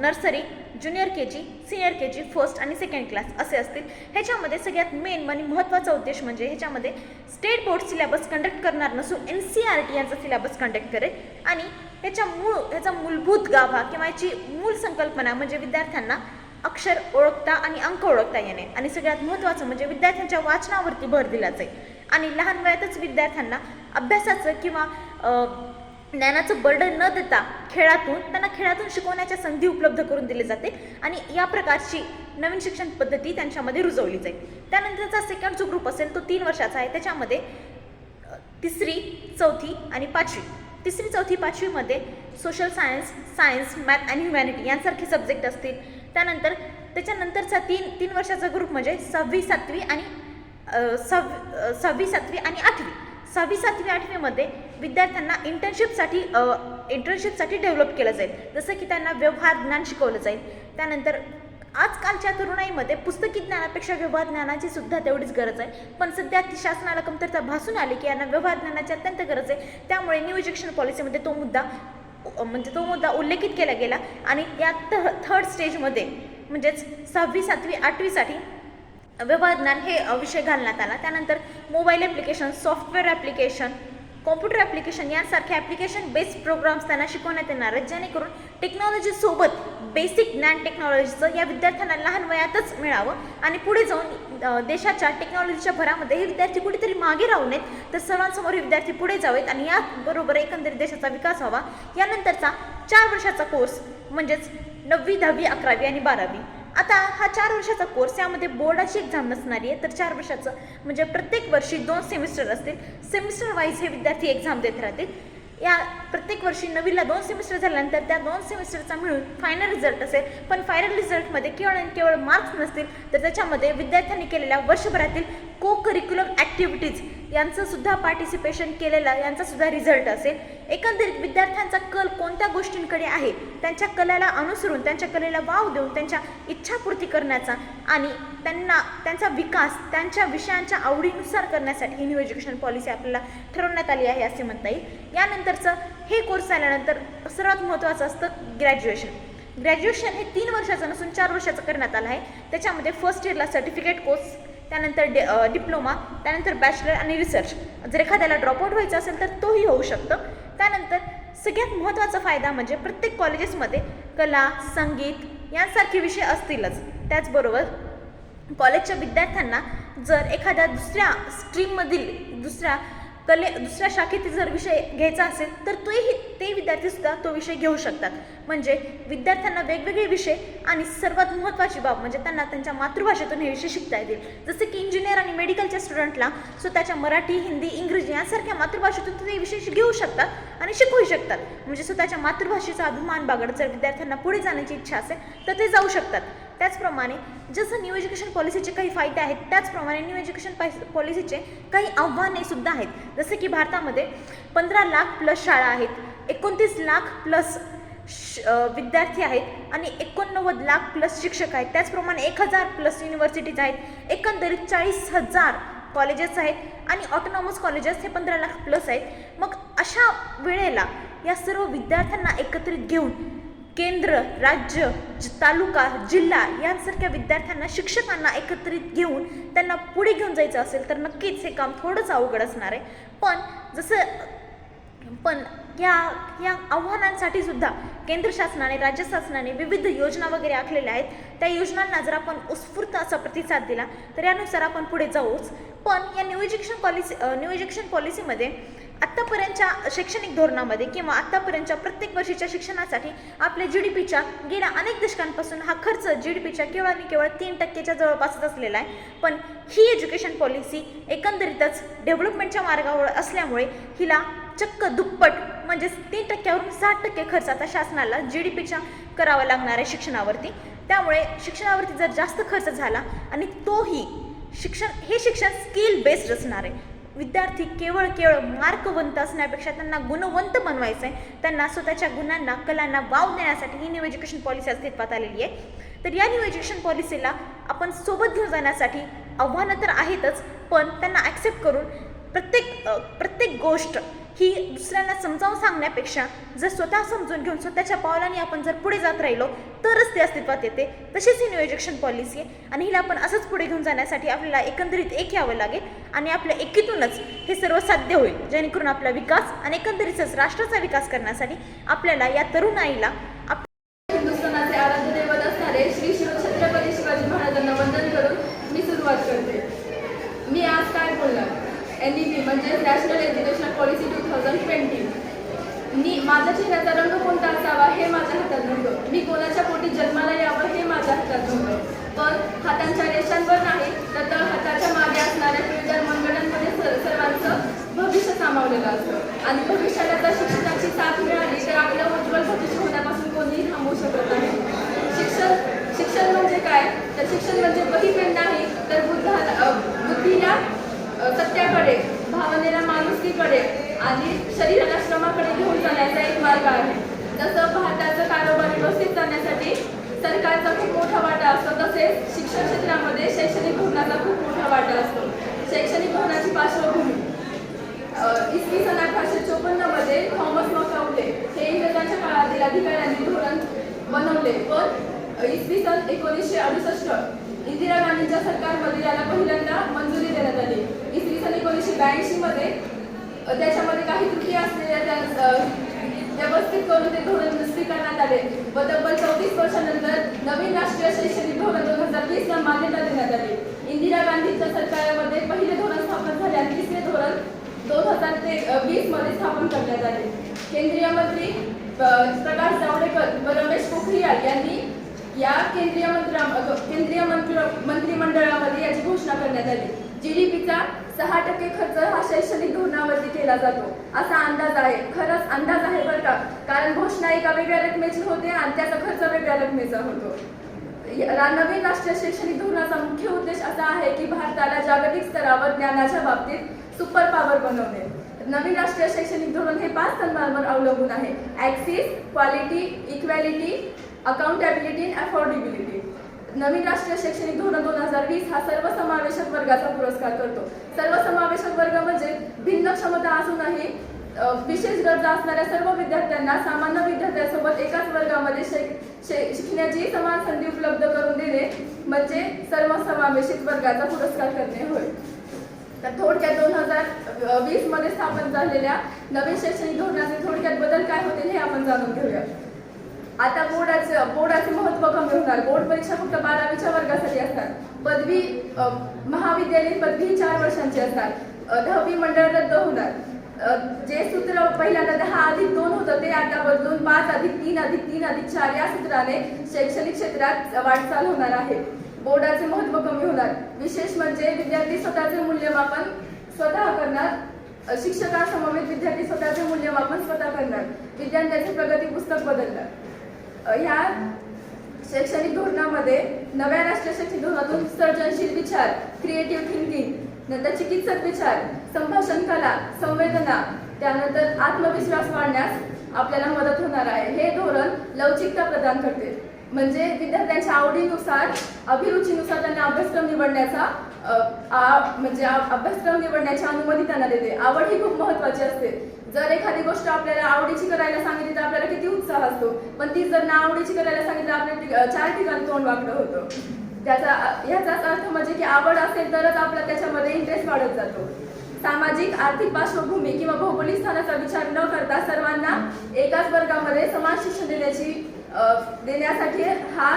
nursery, junior KG, senior KG, first आणि सेकंड क्लास असे असतील. ह्याच्यामध्ये सगळ्यात मेन आणि महत्त्वाचा उद्देश म्हणजे ह्याच्यामध्ये स्टेट बोर्ड सिलेबस कंडक्ट करणार नसून NCERT यांचा सिलेबस कंडक्ट करेल आणि ह्याचा मूलभूत गाभा किंवा याची मूळ संकल्पना म्हणजे विद्यार्थ्यांना अक्षर ओळखता आणि अंक ओळखता येणे आणि सगळ्यात महत्त्वाचं म्हणजे विद्यार्थ्यांच्या वाचनावरती भर दिला जाईल आणि लहान वयातच विद्यार्थ्यांना अभ्यासाचं किंवा ज्ञानाचं बर्डन न देता त्यांना खेळातून शिकवण्याच्या संधी उपलब्ध करून दिली जाते आणि या प्रकारची नवीन शिक्षण पद्धती त्यांच्यामध्ये रुजवली जाईल. त्यानंतरचा सेकंड जो ग्रुप असेल तो 3 वर्षाचा आहे. त्याच्यामध्ये 3री, 4थी आणि 5वी. 3री, 4थी, 5वीमध्ये सोशल सायन्स, मॅथ आणि ह्युमॅनिटी यांसारखे सब्जेक्ट असतील. त्यानंतर त्याच्यानंतरचा 3 वर्षाचा ग्रुप म्हणजे 6वी, 7वी आणि 8वी. 6वी, 7वी, 8वीमध्ये विद्यार्थ्यांना इंटर्नशिपसाठी डेव्हलप केलं जाईल, जसं की त्यांना व्यवहार ज्ञान शिकवलं जाईल. त्यानंतर आजकालच्या तरुणाईमध्ये पुस्तकी ज्ञानापेक्षा व्यवहार ज्ञानाची सुद्धा तेवढीच गरज आहे, पण सध्या ती शासनाला कमतरता भासून आली की यांना व्यवहार ज्ञानाची अत्यंत गरज आहे. त्यामुळे न्यू एज्युकेशन पॉलिसीमध्ये तो मुद्दा उल्लेखित केला गेला आणि या थर्ड स्टेजमध्ये म्हणजेच 6वी, 7वी, 8वीसाठी व्यवहार ज्ञान हे विषय घालण्यात आला. त्यानंतर mobile application, software application, computer application यांसारखे ॲप्लिकेशन बेस्ड प्रोग्राम्स त्यांना शिकवण्यात येणार आहेत, जेणेकरून टेक्नॉलॉजीसोबत बेसिक ज्ञान टेक्नॉलॉजीचं या विद्यार्थ्यांना लहान वयातच मिळावं आणि पुढे जाऊन देशाच्या टेक्नॉलॉजीच्या भरामध्ये हे विद्यार्थी कुठेतरी मागे राहू नयेत, तर सर्वांसमोर हे विद्यार्थी पुढे जावेत आणि याबरोबर एकंदरीत देशाचा विकास व्हावा. यानंतरचा 4 वर्षाचा कोर्स म्हणजेच 9वी, 10वी, 11वी आणि 12वी. आता हा 4 वर्षाचा कोर्स, यामध्ये बोर्डाची एक्झाम नसणारी आहे, तर 4 वर्षाचं म्हणजे प्रत्येक वर्षी 2 सेमिस्टर असतील. सेमिस्टर वाईज हे विद्यार्थी एक्झाम देत राहतील. या प्रत्येक वर्षी नवीला 2 सेमिस्टर झाल्यानंतर त्या 2 सेमिस्टरचा मिळून फायनल रिझल्ट असेल, पण फायनल रिझल्टमध्ये केवळ आणि केवळ मार्क्स नसतील, तर त्याच्यामध्ये विद्यार्थ्यांनी केलेल्या वर्षभरातील को करिक्युलम ॲक्टिव्हिटीज यांचंसुद्धा पार्टिसिपेशन केलेला यांचासुद्धा रिझल्ट असेल. एकंदरीत विद्यार्थ्यांचा कल कोणत्या गोष्टींकडे आहे, त्यांच्या कलेला अनुसरून, त्यांच्या कलेला वाव देऊन त्यांच्या इच्छापूर्ती करण्याचा आणि त्यांना त्यांचा विकास त्यांच्या विषयांच्या आवडीनुसार करण्यासाठी ही न्यू एज्युकेशन पॉलिसी आपल्याला ठरवण्यात आली आहे असे म्हणता येईल. यानंतरचं हे कोर्स झाल्यानंतर सर्वात महत्त्वाचं असतं ग्रॅज्युएशन. ग्रॅज्युएशन हे 3 वर्षाचं नसून 4 वर्षाचं करण्यात आलं आहे. त्याच्यामध्ये फर्स्ट इयरला सर्टिफिकेट कोर्स, त्यानंतर डिप्लोमा, त्यानंतर बॅचलर आणि रिसर्च. जर एखाद्याला ड्रॉपआउट व्हायचं असेल तर तोही होऊ शकतं. त्यानंतर सगळ्यात महत्त्वाचा फायदा म्हणजे प्रत्येक कॉलेजेसमध्ये कला, संगीत यांसारखे विषय असतीलच. त्याचबरोबर कॉलेजच्या विद्यार्थ्यांना जर एखाद्या दुसऱ्या स्ट्रीममधील दुसऱ्या शाखेतील जर विषय घ्यायचा असेल तर ते विद्यार्थीसुद्धा तो विषय घेऊ शकतात. म्हणजे विद्यार्थ्यांना वेगवेगळे विषय आणि सर्वात महत्त्वाची बाब म्हणजे त्यांना त्यांच्या मातृभाषेतून हे विषय शिकता येतील. जसे की इंजिनियर आणि मेडिकलच्या स्टुडंटला स्वतःच्या मराठी, हिंदी, इंग्रजी यांसारख्या मातृभाषेतून ते विषय घेऊ शकतात आणि शिकवू शकतात. म्हणजे स्वतःच्या मातृभाषेचा अभिमान बाळगत जर विद्यार्थ्यांना पुढे जाण्याची इच्छा असेल तर ते जाऊ शकतात. त्याचप्रमाणे जसं न्यू एज्युकेशन पॉलिसीचे काही फायदे आहेत, त्याचप्रमाणे न्यू एज्युकेशन पॉलिसीचे काही आव्हाने सुद्धा आहेत. जसे की भारतामध्ये 15 लाख प्लस शाळा आहेत, 29 लाख प्लस विद्यार्थी आहेत आणि 89 लाख प्लस शिक्षक आहेत. त्याचप्रमाणे 1000 प्लस युनिव्हर्सिटीज आहेत. एकंदरीत 40,000 कॉलेजेस आहेत आणि ऑटोनॉमस कॉलेजेस हे 15 लाख प्लस आहेत. मग अशा वेळेला या सर्व विद्यार्थ्यांना एकत्रित घेऊन केंद्र, राज्य, तालुका, जिल्हा यांसारख्या विद्यार्थ्यांना, शिक्षकांना एकत्रित घेऊन त्यांना पुढे घेऊन जायचं असेल तर नक्कीच हे काम थोडंच अवघड असणार आहे. पण या आव्हानांसाठी सुद्धा केंद्र शासनाने, राज्य शासनाने विविध योजना वगैरे आखलेल्या आहेत. त्या योजनांना जर आपण उत्स्फूर्त असा प्रतिसाद दिला तर यानुसार आपण पुढे जाऊच. पण या न्यू एज्युकेशन पॉलिसीमध्ये आत्तापर्यंतच्या शैक्षणिक धोरणामध्ये किंवा आत्तापर्यंतच्या प्रत्येक वर्षीच्या शिक्षणासाठी आपल्या GDPच्या गेल्या अनेक दशकांपासून हा खर्च GDPच्या केवळ आणि केवळ 3% जवळपासच असलेला आहे. पण ही एज्युकेशन पॉलिसी एकंदरीतच डेव्हलपमेंटच्या मार्गावर असल्यामुळे हिला चक्क दुप्पट म्हणजेच 3%वरून 60% खर्च आता शासनाला GDPच्या करावा लागणार आहे शिक्षणावरती. त्यामुळे शिक्षणावरती जर जास्त खर्च झाला आणि तोही शिक्षण स्किल बेस्ड असणार आहे. विद्यार्थी केवळ मार्कवंत असण्यापेक्षा त्यांना गुणवंत बनवायचं आहे. त्यांना स्वतःच्या गुणांना, कलांना वाव देण्यासाठी ही न्यू एज्युकेशन पॉलिसी अस्तित्वात आलेली आहे. तर या न्यू एज्युकेशन पॉलिसीला आपण सोबत घेऊन जाण्यासाठी आव्हानं तर आहेतच, पण त्यांना ॲक्सेप्ट करून प्रत्येक गोष्ट ही दुसऱ्यांना समजावून सांगण्यापेक्षा जर स्वतः समजून घेऊन स्वतःच्या पावलाने आपण जर पुढे जात राहिलो तरच ते अस्तित्वात येते. तशीच ही न्यू एज्युकेशन पॉलिसी आहे आणि हिला आपण असंच पुढे घेऊन जाण्यासाठी आपल्याला एकंदरीत एक यावं लागेल आणि आपल्या एकीतूनच हे सर्व साध्य होईल. जेणेकरून आपला विकास आणि एकंदरीतच राष्ट्राचा विकास करण्यासाठी आपल्याला या तरुणाईला हिंदुस्थानाचे आराध्य दैवत असणारे श्री छत्रपती शिवाजी महाराजांना वंदन करून मी सुरुवात करते. मी आज काय बोलणार, NEP म्हणजे नॅशनल एज्युकेशन पॉलिसी 2020. माझ्या चेहऱ्याचा रंग कोणता असावा हे माझ्या हातात नव्हतं. मी कोणाच्या पोटी जन्माला यावं हे माझ्या हातात नव्हतं. पण हातांच्या रेषांवर नाही तर हाताच्या मागे असणाऱ्या पिळदार मंगळांमध्ये सर्वांचं भविष्य सामावलेलं असतं आणि भविष्याला जर शिक्षणाची साथ मिळाली तर आपलं उज्ज्वल भविष्य होण्यापासून कोणीही थांबवू शकत नाही. शिक्षण म्हणजे काय, तर शिक्षण म्हणजे वही पेन नाही तर बुद्धीला सत्याकडे, भावनेला माणुसकीकडे आणि शरीराला श्रमाकडे घेऊन जाण्याचा एक मार्ग आहे. जसं भारताचं कारोबार व्यवस्थित करण्यासाठी सरकारचा खूप मोठा वाटा असतो, तसेच शिक्षण क्षेत्रामध्ये शैक्षणिक धोरणाचा खूप मोठा वाटा असतो. शैक्षणिक धोरणाची पार्श्वभूमी इसवी सन 1854 मध्ये थॉमस मकाउले हे इंग्रजांच्या काळातील अधिकाऱ्यांनी धोरण बनवले. पण इसवी सन 1968 इंदिरा गांधींच्या सरकारमध्ये याला पहिल्यांदा मंजुरी देण्यात आली. इसवी सन 1982 मध्ये त्याच्यामध्ये काही त्रुटी असलेल्या व्यवस्थित करून ते धोरण स्वीकारण्यात आले व तब्बल 34 वर्षानंतर नवीन राष्ट्रीय शैक्षणिक धोरण 2020 ला मान्यता देण्यात आली. इंदिरा गांधींच्या सरकारमध्ये पहिले धोरण स्थापन झाले आणि तिसरे धोरण 2020 मध्ये स्थापन करण्यात आले. केंद्रीय मंत्री प्रकाश जावडेकर व रमेश पोखरियाल यांनी या केंद्रीय मंत्रिमंडळामध्ये याची घोषणा करण्यात आली. GDPचा 6% खर्च हा शैक्षणिक धोरणावरती केला जातो असा अंदाज आहे. खरंच अंदाज आहे बरं का, कारण घोषणा एका वेगळ्या रकमेची होते आणि त्याचा खर्च वेगळ्या रकमेचा होतो. नवीन राष्ट्रीय शैक्षणिक धोरणाचा मुख्य उद्देश असा आहे की भारताला जागतिक स्तरावर ज्ञानाच्या बाबतीत सुपर पॉवर बनवणे. नवीन राष्ट्रीय शैक्षणिक धोरण हे 5 स्तंभांवर अवलंबून आहे: ॲक्सेस, क्वालिटी, इक्वॅलिटी, अकाउंटेबिलिटी आणि अफोर्डेबिलिटी. नवीन राष्ट्रीय शैक्षणिक धोरण 2020 हा सर्वसमावेशक वर्गाचा पुरस्कार करतो. सर्वसमावेशक वर्ग म्हणजे भिन्न क्षमता असूनही विशेष गरजा असणाऱ्या सर्व विद्यार्थ्यांना सामान्य विद्यार्थ्यांसोबत एकाच वर्गामध्ये शिकण्याची समान संधी उपलब्ध करून देणे म्हणजे सर्वसमावेशित वर्गाचा पुरस्कार करणे होय. तर थोडक्यात 2020 मध्ये स्थापन झालेल्या नवीन शैक्षणिक धोरणाचे थोडक्यात बदल काय होतील हे आपण जाणून घेऊया. आता बोर्डाचे महत्त्व कमी होणार. बोर्ड परीक्षा फक्त 12वीच्या वर्गासाठी असतात. पदवी महाविद्यालयीन पदवी 4 वर्षांची असतात. 10वी मंडळ रद्द होणार. जे सूत्र पहिल्यांदा 10+2 होतं ते आता बदलून 5+3+3+4 या सूत्राने शैक्षणिक क्षेत्रात वाटचाल होणार आहे. बोर्डाचे महत्त्व कमी होणार. विशेष म्हणजे विद्यार्थी स्वतःचे मूल्यमापन स्वतः करणार. शिक्षकांसमवेत विद्यार्थी स्वतःचे मूल्यमापन स्वतः करणार. विद्यार्थ्यांचे प्रगती पुस्तक बदलणार. ह्या शैक्षणिक धोरणामध्ये नव्या राष्ट्रीय शैक्षणिक धोरणातून सर्जनशील विचार, क्रिएटिव्ह थिंकिंग, नंतर चिकित्सक विचार, संभाषण कला, संवेदना, त्यानंतर आत्मविश्वास वाढण्यास आपल्याला मदत होणार आहे. हे धोरण लवचिकता प्रदान करते. म्हणजे विद्यार्थ्यांच्या आवडीनुसार, अभिरुचीनुसार त्यांना अभ्यासक्रम निवडण्याचा अभ्यासक्रम निवडण्याची अनुमती त्यांना देते. आवड ही खूप महत्त्वाची असते. जर एखादी गोष्ट आपल्याला आवडीची करायला सांगितली तर आपल्याला किती उत्साह असतो, पण ती जर ना आवडीची करायला सांगितली आपल्या 4 ठिकाणी तोंड वाकडं होतं. ह्याचाच अर्थ म्हणजे की आवड असेल तरच आपला त्याच्यामध्ये इंटरेस्ट वाढत जातो. सामाजिक आर्थिक पार्श्वभूमी किंवा भौगोलिक स्थानाचा विचार न करता सर्वांना एकाच वर्गामध्ये समान शिक्षण देण्यासाठी हा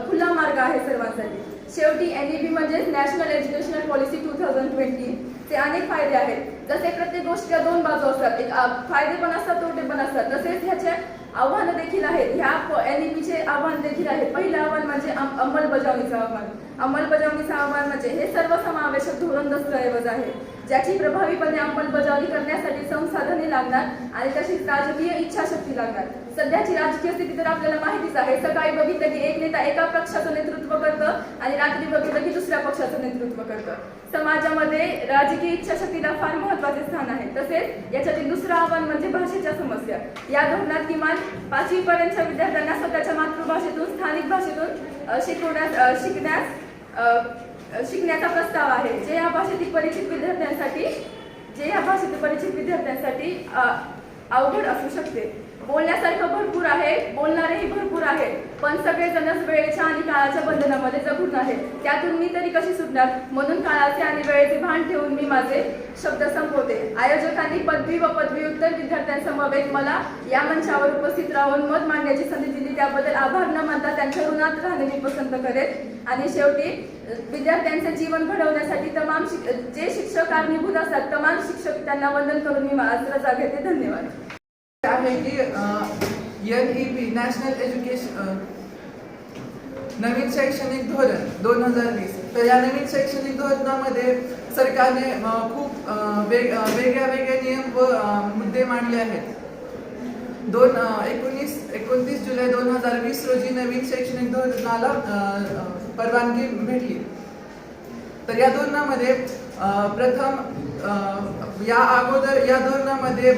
खुला मार्ग आहे सर्वांसाठी. शेवटी NEP म्हणजेच नॅशनल एज्युकेशनल पॉलिसी 2020 चे अनेक फायदे आहेत. जसे प्रत्येक गोष्टीला 2 बाजू असतात, एक फायदे पण असतात, तोटे पण असतात. तसेच ह्याचे आव्हानं देखील आहेत. ह्या NEPचे आव्हान देखील आहे. पहिलं आव्हान म्हणजे अंमलबजावणीचं आव्हान. अंमलबजावणीचं आव्हान म्हणजे हे सर्वसमावेशक धोरण दस्तऐवज आहे, ज्याची प्रभावीपणे अंमलबजावणी करण्यासाठी संसाधने लागणार आणि तशीच राजकीय इच्छाशक्ती लागणार. सध्याची राजकीय स्थिती तर आपल्याला माहितीच आहे. सकाळी बघितलं की एक नेता एका पक्षाचं नेतृत्व करतं आणि रात्री बघितलं की दुसऱ्या पक्षाचं नेतृत्व करतं. समाजामध्ये राजकीय इच्छाशक्तीला फार महत्त्वाचे स्थान आहे. तसेच याच्यातील दुसरं आव्हान म्हणजे भाषेच्या समस्या. या धोरणात किमान 5वी पर्यंतच्या विद्यार्थ्यांना स्वतःच्या मातृभाषेतून, स्थानिक भाषेतून शिकण्याचा प्रस्ताव आहे, जे या भाषेतील परिचित विद्यार्थ्यांसाठी अवघड असू शकते. बोलण्यासारखं भरपूर आहे, बोलणारेही भरपूर आहेत, पण सगळेजणच वेळेच्या आणि काळाच्या बंधनामध्ये जगून आहेत. त्यातून मी तरी कशी सुटणार? म्हणून काळाचे आणि वेळेचे भान ठेवून मी माझे शब्द संपवते. आयोजकांनी पदवी व पदव्युत्तर विद्यार्थ्यांसमवेत मला या मंचावर उपस्थित राहून मत मांडण्याची संधी दिली, त्याबद्दल आभार न मानता त्यांच्या ऋणात राहणे मी पसंत करेन. आणि शेवटी विद्यार्थ्यांचे जीवन घडवण्यासाठी जे शिक्षक कारणीभूत असतात, तमाम शिक्षक त्यांना वंदन करून मी आज रजा घेते. धन्यवाद. आहे की NEP नॅशनल एज्युकेशन नवीन शैक्षणिक धोरण 2020. तर या नवीन शैक्षणिक धोरणामध्ये सरकारने खूप वेगळे नियम व मुद्दे मांडले आहेत. 29 जुलै 2020 रोजी नवीन शैक्षणिक धोरणाला परवानगी भेटली. तर या धोरणामध्ये प्रथम या अगोदर या धोरणामध्ये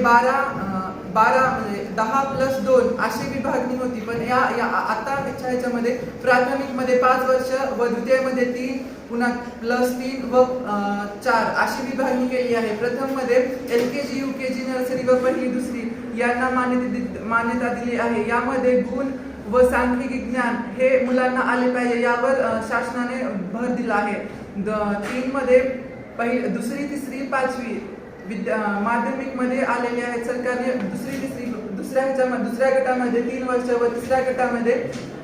12 म्हणजे 10+2 अशी विभागणी होती, पण आता ह्याच्यामध्ये प्राथमिकमध्ये 5 वर्ष व द्वितीयमध्ये 3, पुन्हा +3 व 4 अशी विभागणी केली आहे. प्रथम मध्ये LKG, UKG, नर्सरी व पहिली दुसरी यांना मान्यता दिली आहे. यामध्ये गुण व सांख्यिकी ज्ञान हे मुलांना आले पाहिजे यावर शासनाने भर दिला आहे. 3 मध्ये दुसरी, तिसरी, 5वी माध्यमिकमध्ये आलेले आहेत. सरकारने दुसऱ्या गटामध्ये 3 वर्ष व तिसऱ्या गटामध्ये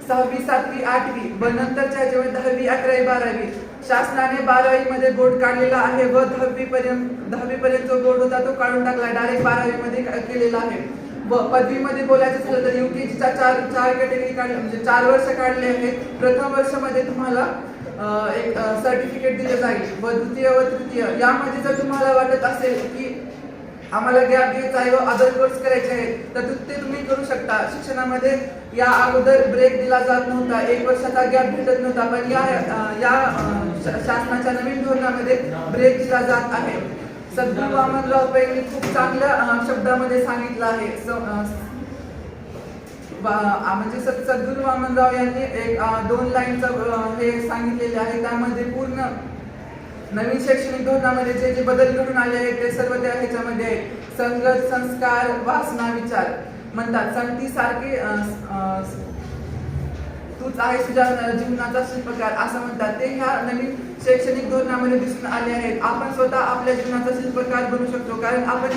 6वी, 7वी, 8वी व नंतरच्या ह्याच्यामध्ये 10वी, 11वी, 12वी. शासनाने 12वीमध्ये बोर्ड काढलेला आहे व 10वी पर्यंत जो बोर्ड होता तो काढून टाकला, डायरेक्ट 12वीमध्ये केलेला आहे. व पदवीमध्ये बोलायचं झालं तर UKGच्या 4 कॅटेगरी काढल्या, म्हणजे 4 वर्ष काढले आहेत. प्रथम वर्षामध्ये तुम्हाला एक सर्टिफिकेट दिलं जाईल व द्वितीय व तृतीय यामध्ये जर तुम्हाला वाटत असेल की आम्हाला गॅप घ्यायचा आहे व अदर कोर्स करायचे आहेत तर ते तुम्ही करू शकता. शिक्षणामध्ये या अगोदर ब्रेक दिला जात नव्हता, 1 वर्षाचा गॅप भेटत नव्हता, पण या शासनाच्या नवीन धोरणामध्ये ब्रेक दिला जात आहे. सद्गुरू वामनराव पैंनी खूप चांगल्या शब्दामध्ये सांगितलं आहे. म्हणजे सद्गुरू वामनराव यांनी एक 2 लाईनचं हे सांगितलेले आहे. त्यामध्ये पूर्ण नवीन शैक्षणिक धोरणामध्ये जे बदल घडून आले आहेत ते सर्व त्या ह्याच्यामध्ये संगत, संस्कार, वासना, विचार म्हणतात. संगतीसारखे तूच आहे तुझ्या जीवनाचा शिल्पकार असं म्हणतात. ते ह्या नवीन शैक्षणिक धोरणामध्ये दिसून आले आहेत. आपण स्वतः आपल्या जीवनाचा शिल्पकार बनू शकतो, कारण आपण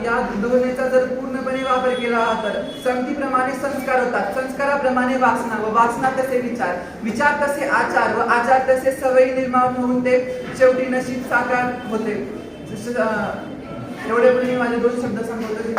या धोरणाचा जर पूर्णपणे वापर केला तर संगतीप्रमाणे संस्कार होतात, संस्काराप्रमाणे वासना व वासना तसे विचार, विचार तसे आचार व आचार तसे सवयी निर्माण होऊन ते शेवटी नशीब साकार होते. एवढे पण मी माझे 2 शब्द संबोधले.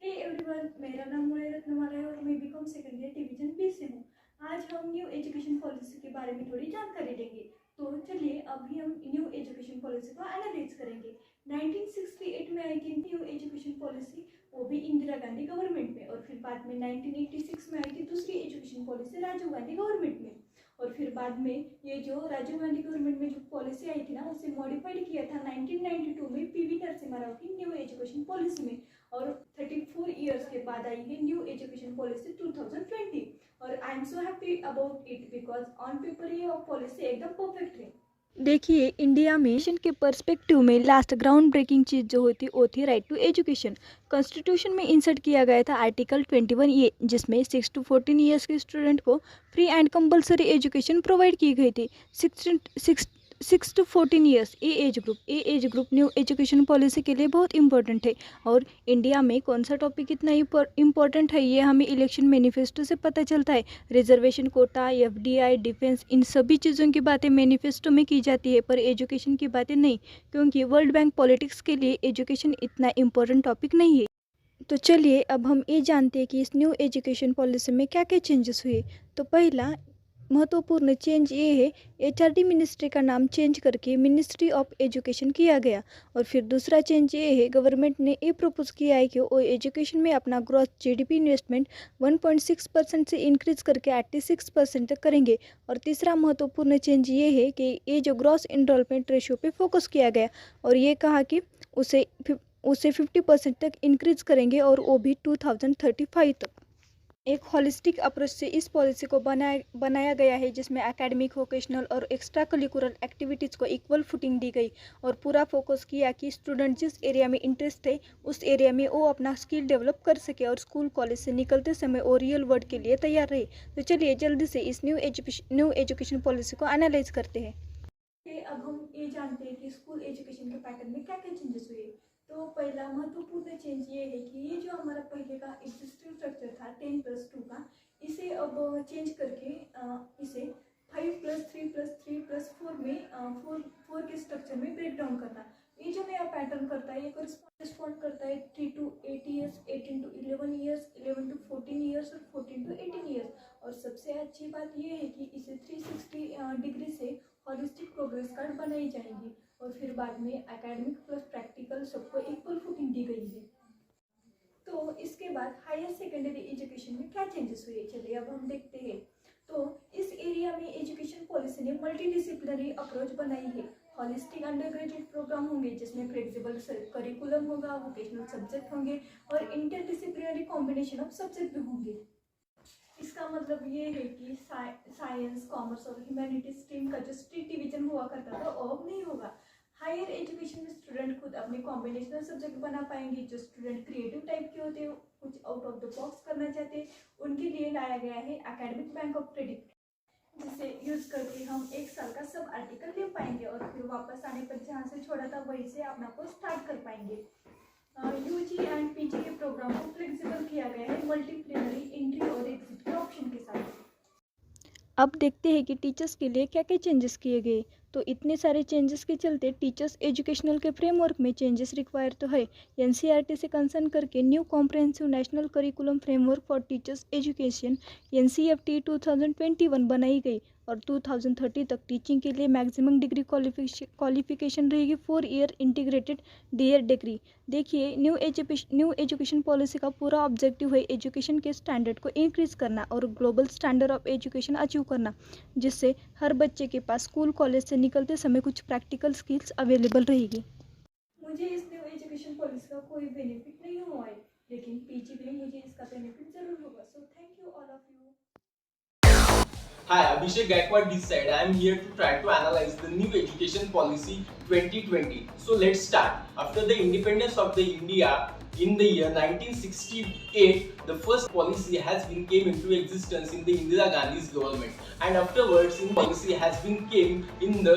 हे एवरीवन, मेरा नाम मुळे रत्नमाला है और मैं बीकॉम सेकेंड ईयर डिवीजन बी से हूँ. आज हम न्यू एजुकेशन पॉलिसी के बारे में थोड़ी जानकारी देंगे. तो चलिए अभी हम न्यू एजुकेशन पॉलिसी को एनालाइज करेंगे. 1968 में आई थी न्यू एजुकेशन पॉलिसी, वो भी इंदिरा गांधी गवर्नमेंट में, और फिर बाद में 1986 में आई थी दूसरी education policy Rajiv Gandhi government में, और फिर बाद में ये जो राजीव गांधी गवर्नमेंट में जो पॉलिसी आई थी ना उसे मॉडिफाइड किया था 1992 में पीवी नरसिम्हा राव की न्यू एजुकेशन पॉलिसी में, और 34 इयर्स के बाद आई है न्यू एजुकेशन पॉलिसी 2020. और I am so happy about it because on paper ये पॉलिसी एकदम परफेक्ट है. देखिए, इंडिया में एजुकेशन के पर्सपेक्टिव में लास्ट ग्राउंड ब्रेकिंग चीज़ जो होती वो थी राइट टू एजुकेशन. कॉन्स्टिट्यूशन में इंसर्ट किया गया था आर्टिकल 21A, जिसमें 6 to 14 ईयर्स के स्टूडेंट को free and compulsory education provide की गई थी. 6 to 14 ईयर्स ये age group new education policy के लिए बहुत इंपॉर्टेंट है. और इंडिया में कौन सा टॉपिक इतना इम्पोर्टेंट है ये हमें इलेक्शन मैनिफेस्टो से पता चलता है. Reservation quota, FDI, defence, in सभी चीज़ों की बातें मैनिफेस्टो में की जाती है, पर एजुकेशन की बातें नहीं, क्योंकि वर्ल्ड बैंक पॉलिटिक्स के लिए एजुकेशन इतना इम्पोर्टेंट टॉपिक नहीं है. तो चलिए अब हम ये जानते हैं कि इस न्यू एजुकेशन पॉलिसी में क्या क्या चेंजेस हुए. तो पहला महत्वपूर्ण चेंज ये है, HRD मिनिस्ट्री का नाम चेंज करके मिनिस्ट्री ऑफ एजुकेशन किया गया. और फिर दूसरा चेंज ये है, गवर्नमेंट ने ये प्रपोज किया है कि वो एजुकेशन में अपना ग्रॉस GDP इन्वेस्टमेंट 1.6% से इंक्रीज करके 86% तक करेंगे. और तीसरा महत्वपूर्ण चेंज ये है कि ये जो ग्रॉस इनरोलमेंट रेशियो पे फोकस किया गया और ये कहा कि उसे 50% तक इंक्रीज करेंगे, और वो भी 2035 तक. एक हॉलिस्टिक अप्रोच से इस पॉलिसी को बनाया गया है, जिसमें एकेडमिक, वोकेशनल और एक्स्ट्रा करिकुलर एक्टिविटीज़ को इक्वल फुटिंग दी गई, और पूरा फोकस किया कि स्टूडेंट जिस एरिया में इंटरेस्ट है उस एरिया में वो अपना स्किल डेवलप कर सके और स्कूल कॉलेज से निकलते समय वो रियल वर्ल्ड के लिए तैयार रहे. तो चलिए जल्दी से इस न्यू एजुकेशन पॉलिसी को एनालाइज करते हैं. अब हम ये जानते हैं कि स्कूल एजुकेशन के पैटर्न में क्या क्या चेंजेस हुए. तो पहला महत्वपूर्ण चेंज ये है कि ये जो हमारा पहले का एग्जिस्टिंग स्ट्रक्चर था 10+2 का, इसे अब चेंज करके इसे 5+3+3+4 में 4 के स्ट्रक्चर में ब्रेक डाउन करना. ये जो नया पैटर्न करता है ये कॉरेस्पॉन्ड करता है 3 to 8 years, 18 to 11 years, 11 to 14 years और 14 to 18 ईयर्स. और सबसे अच्छी बात ये है कि इसे 360 डिग्री से हॉलिस्टिक प्रोग्रेस कार्ड बनाई जाएंगी, और फिर बाद में एकेडमिक प्लस प्रैक्टिकल सबको इक्वल फुटिंग दी गई है. तो इसके बाद हायर सेकेंडरी एजुकेशन में क्या चेंजेस हुए, चलिए अब हम देखते हैं. तो इस एरिया में एजुकेशन पॉलिसी ने मल्टीडिसिप्लिनरी अप्रोच बनाई है. हॉलिस्टिक अंडर ग्रेजुएट प्रोग्राम होंगे, जिसमें फ्लेक्सिबल करिकुलम होगा, वोकेशनल सब्जेक्ट होंगे और इंटरडिसिप्लिनरी कॉम्बिनेशन ऑफ सब्जेक्ट भी होंगे. इसका मतलब ये है कि साइंस, कॉमर्स और ह्यूमैनिटीज स्ट्रीम का जो स्ट्रिक्ट डिवीजन हुआ करता था वो अब नहीं होगा. हायर एजुकेशन में स्टूडेंट खुद अपने कॉम्बिनेशनल सब्जेक्ट बना पाएंगे. जो स्टूडेंट क्रिएटिव टाइप के होते हैं, कुछ आउट ऑफ द बॉक्स करना चाहते हैं, उनके लिए लाया गया है एकेडमिक बैंक ऑफ क्रेडिट, जिसे यूज़ करके हम 1 साल का सब आर्टिकल ले पाएंगे और फिर वापस आने पर जहाँ से छोड़ा था वहीं से अपना को स्टार्ट कर पाएंगे. UG एंड PG के प्रोग्राम को फ्लेक्सिबल किया गया है मल्टीप्लिनरी एंट्री और एग्जिट के ऑप्शन के साथ. अब देखते हैं कि टीचर्स के लिए क्या क्या चेंजेस किए गए. तो इतने सारे चेंजेस के चलते टीचर्स एजुकेशनल के फ्रेमवर्क में चेंजेस रिक्वायर तो है. NCERT से कंसर्न करके new comprehensive national curriculum framework for teachers education NCFT 2021 बनाई गई, और 2030 तक टीचिंग के लिए मैक्सिमम डिग्री क्वालिफिकेशन रहेगी 4 ईयर इंटीग्रेटेड डीएड डिग्री। देखिए, न्यू एजुकेशन पॉलिसी का पूरा ऑब्जेक्टिव है एजुकेशन के स्टैंडर्ड को इंक्रीज़ करना और global standard of education achieve करना, जिससे हर बच्चे के पास स्कूल कॉलेज से निकलते समय कुछ प्रैक्टिकल स्किल्स अवेलेबल रहेगी। मुझे इस न्यू एजुकेशन पॉलिसी का कोई बेनिफिट नहीं हुआ है, लेकिन पीजी में मुझे इसका बेनिफिट जरूर होगा। So thank you all of you. Hi, Abhishek Gaikwad this side. I am here to try to analyze the new education policy 2020. So let's start. After the independence of the India in the year 1968, the first policy has been came into existence in the Indira Gandhi's government, and afterwards, in policy has been came in the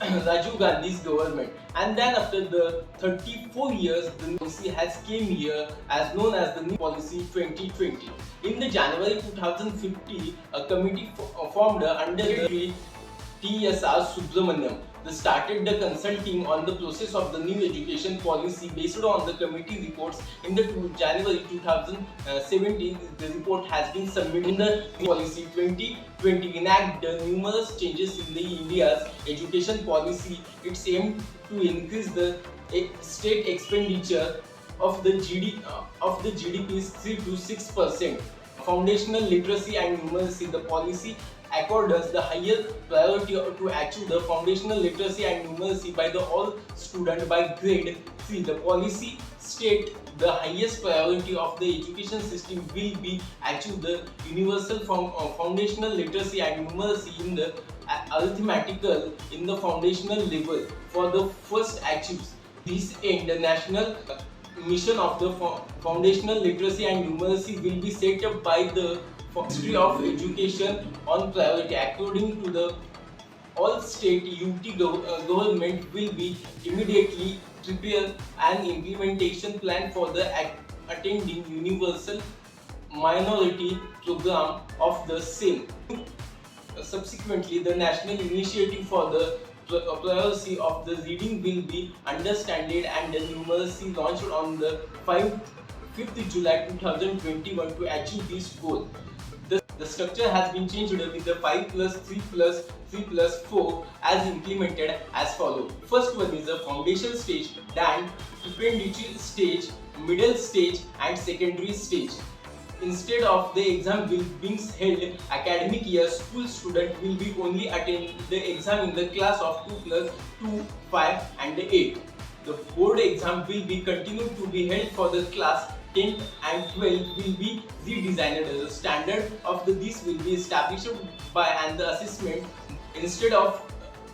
Rajiv Gandhi's government, and then after the 34 years, the policy has came here as known as the new policy 2020. In the January 2050, a committee formed under the TSR Subramaniam. They started the consulting on the process of the new education policy based on the committee reports. In the January 2017, the report has been submitted. In the policy 2020 enact the numerous changes in the India's education policy. It's aimed to increase the state expenditure of the GDP 3 to 6%. Foundational literacy and numeracy. The policy accords the higher priority to achieve the foundational literacy and numeracy by the all student by grade 3. The policy state the highest priority of the education system will be achieve the universal foundational literacy and numeracy in the arithmetical in the foundational level. For the first achieves this end, the national mission of the foundational literacy and numeracy will be set up by the Ministry of Education on priority. According to the all state UT government will be immediately prepare an implementation plan for the attending universal minority program of the same. Subsequently, the national initiative for the priority of the reading will be understanded and the numeracy launched on the 5th July 2021 to achieve this goal. The structure has been changed with the 5+3+3+4 as implemented as follows. First one is the foundation stage, then intermediate stage, middle stage and secondary stage. Instead of the exam being held academic year, school student will be only attend the exam in the class of 2+2, 5 and 8. The board exam will be continued to be held for the class 10 and 12 will be redesigned. The standard of this will be established by and the assessment. Instead of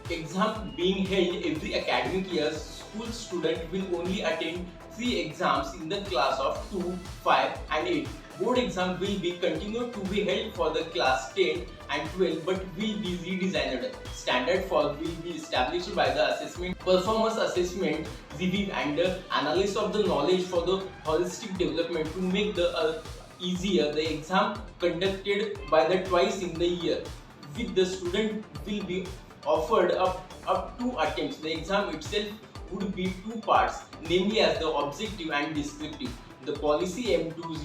exam being held every academic year, school student will only attend 3 exams in the class of 2, 5 and 8. Board exam will be continued to be held for the class 10 and 12 but will be redesigned. Standard for will be established by the assessment, performance assessment, review and analysis of the knowledge for the holistic development to make the easier. The exam conducted by the twice in the year. With the student will be offered up 2 attempts. The exam itself would be 2 parts, namely as the objective and descriptive. The policy aimed to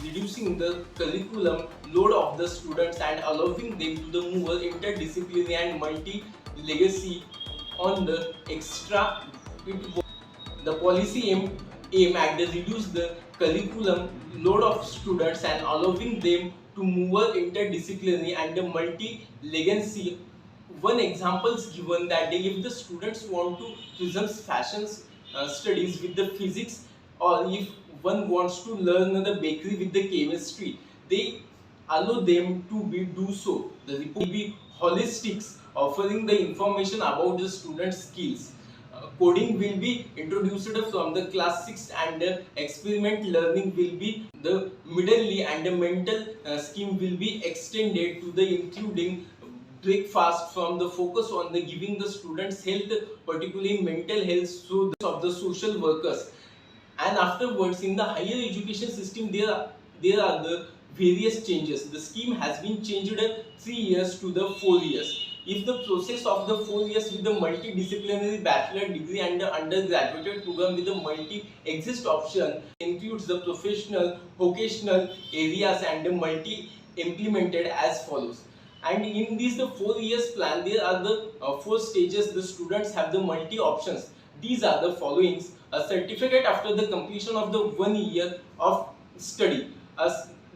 reducing the curriculum load of the students and allowing them to the more interdisciplinary and multi-legacy on the extra. The policy aim at the reduce the curriculum load of students and allowing them to more interdisciplinary and multi-legacy. One example is given that if the students want to preserve fashion studies with the physics, or if one wants to learn the bakery with the chemistry, they allow them to do so. The report will be holistics, offering the information about the students' skills. Coding will be introduced from the class 6 and experiment learning will be the middle and the mental scheme will be extended to the including breakfast from the focus on the giving the students health, particularly mental health, so of the social workers. And afterwards, in the higher education system, there are the various changes. The scheme has been changed 3 years to the 4 years. If the process of the 4 years with the multidisciplinary bachelor degree and the undergraduate program with the multi-exist option includes the professional, vocational areas and the multi-implemented as follows. And in this the 4 years plan, there are the 4 stages. The students have the multi options. These are the followings: a certificate after the completion of the 1 year of study, a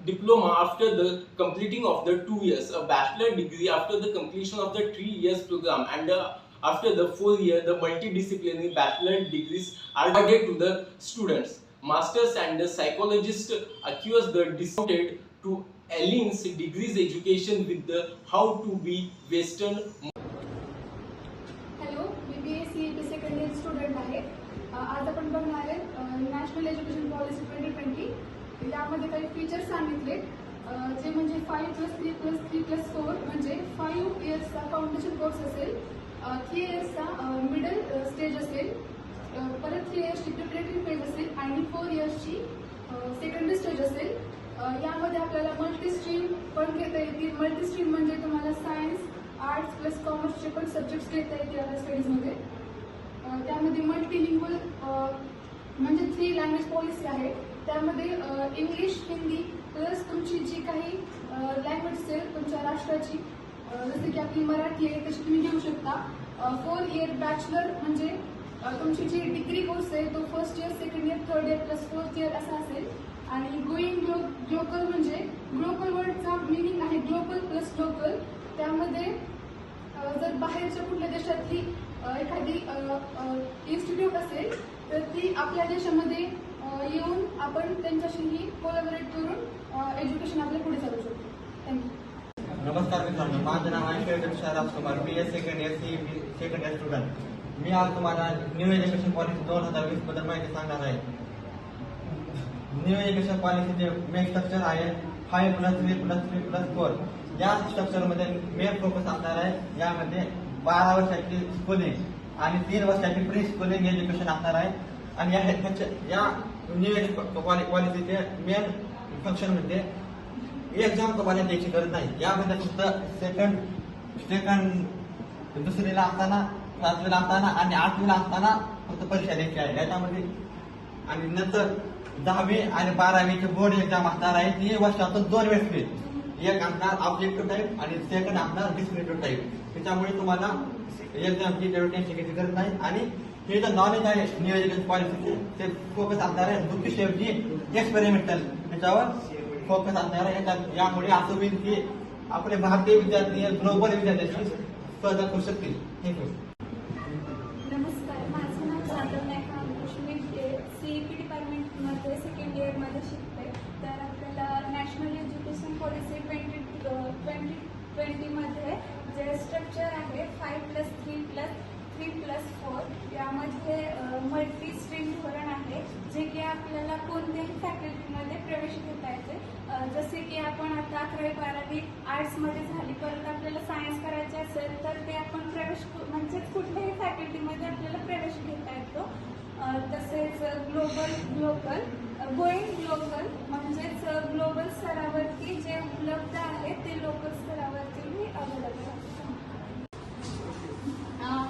diploma after the completing of the 2 years, a bachelor degree after the completion of the 3 years program, and after the 4 year the multidisciplinary bachelor degrees are awarded to the students. Masters and the psychologists accuse the discounted to aligns degrees education with the how to be Western. Hello, me BA second year student आहे. आज आपण बघणार आहे national education policy 2020. यामध्ये काही features सांगितले, जे म्हणजे 5+3+3+4 म्हणजे 5 इयर्सचा फाउंडेशन कोर्स असेल, 3 इयर्सचा मिडल स्टेज असेल, परत 3 इयर्सची प्रिपरेटरी फेज असेल आणि 4 इयर्सची सेकंडरी स्टेज असेल. यामध्ये आपल्याला मल्टी स्ट्रीम पण घेता येतील. मल्टी स्ट्रीम म्हणजे तुम्हाला सायन्स, आर्ट्स प्लस कॉमर्सचे पण सब्जेक्ट्स घेता येतील या स्टडीजमध्ये. त्यामध्ये मल्टीलिंग्वल म्हणजे 3 लँग्वेज पॉलिसी आहे. त्यामध्ये इंग्लिश, हिंदी प्लस तुमची जी काही लँग्वेज असेल तुमच्या राष्ट्राची, जसे की आपली मराठी आहे तशी तुम्ही घेऊ शकता. 4 इयर बॅचलर म्हणजे तुमची जी डिग्री कोर्स आहे तो first year, second year, third year plus 4th year असा असेल. आणि गोईंग ग्लोबल म्हणजे ग्लोबल वर्डचा मिनिंग आहे ग्लोबल प्लस लोकल. त्यामध्ये जर बाहेरच्या कुठल्या देशातली एखादी इन्स्टिट्यूट असेल तर ती आपल्या देशामध्ये येऊन आपण त्यांच्याशीही कोलॅबोरेट करून एज्युकेशन आपल्या पुढे चालू शकतो. थँक्यू. नमस्कार मित्रांनो, माझं नाव आहे Shailesh Rajkumar. BA second year second year student. मी आज तुम्हाला न्यू एज्युकेशन पॉलिसी 2020 बद्दल माहिती सांगणार आहे. न्यू एज्युकेशन पॉलिसीचे मेन स्ट्रक्चर आहे 5+3+3+4. या स्ट्रक्चरमध्ये मेन फोकस असणार आहे. यामध्ये 12 वर्षाची स्कूलिंग आणि 3 वर्षाची प्री स्कूलिंग एज्युकेशन असणार आहे. आणि या न्यू एज्युकेशन पॉलिसीचे मेन फंक्शन म्हणजे एक्झाम तुम्हाला द्यायची गरज नाही. यामध्ये फक्त सेकंड दुसरीला असताना, 7वीला असताना आणि 8वीला असताना फक्त परीक्षा द्यायची आहे याच्यामध्ये. आणि नंतर 10वी आणि 12वीचे बोर्ड एक्झाम असणार आहे. ती वर्षातून 2 वेळेस होईल. एक असणार ऑब्जेक्टिव्ह टाईप आणि सेकंड असणार डिस्क्रिप्टिव्ह टाईप. त्याच्यामुळे तुम्हाला एक्झामची टेन्शन घ्यायची गरज नाही. आणि हे जे नॉलेज आहे न्यू एज्युकेशन पॉलिसीचे ते फोकस असणार आहे बुद्धिशेवची एक्सपेरिमेंटल त्याच्यावर फोकस असणार आहे. यामुळे असं होईल की आपले भारतीय विद्यार्थी ग्लोबल विद्यार्थ्यांशी स्पर्धा करू शकतील. थँक्यू. नमस्कार, माझं नाव सागर नायक अंकुश. मी CEP डिपार्टमेंटमध्ये सेकंड इयरमध्ये शिकते. तर आपल्याला नॅशनल एज्युकेशन पॉलिसी 2020 मध्ये जे स्ट्रक्चर आहे 5+3+3+4 यामध्ये मल्टी स्ट्रीम धोरण आहे, जे की आपल्याला कोणत्याही फॅकल्टीमध्ये प्रवेश घेता येते. जसे की आपण आता 11वी 12वी आर्ट्समध्ये झाली, परत आपल्याला सायन्स करायचे असेल तर ते आपण प्रवेश म्हणजे कुठल्याही फॅकल्टीमध्ये आपल्याला प्रवेश घेता येतो. तसेच ग्लोबल गोईंग ग्लोबल म्हणजेच ग्लोबल स्तरावरती जे उपलब्ध आहे ते लोकल स्तरावरतीही अवेलेबल आहे.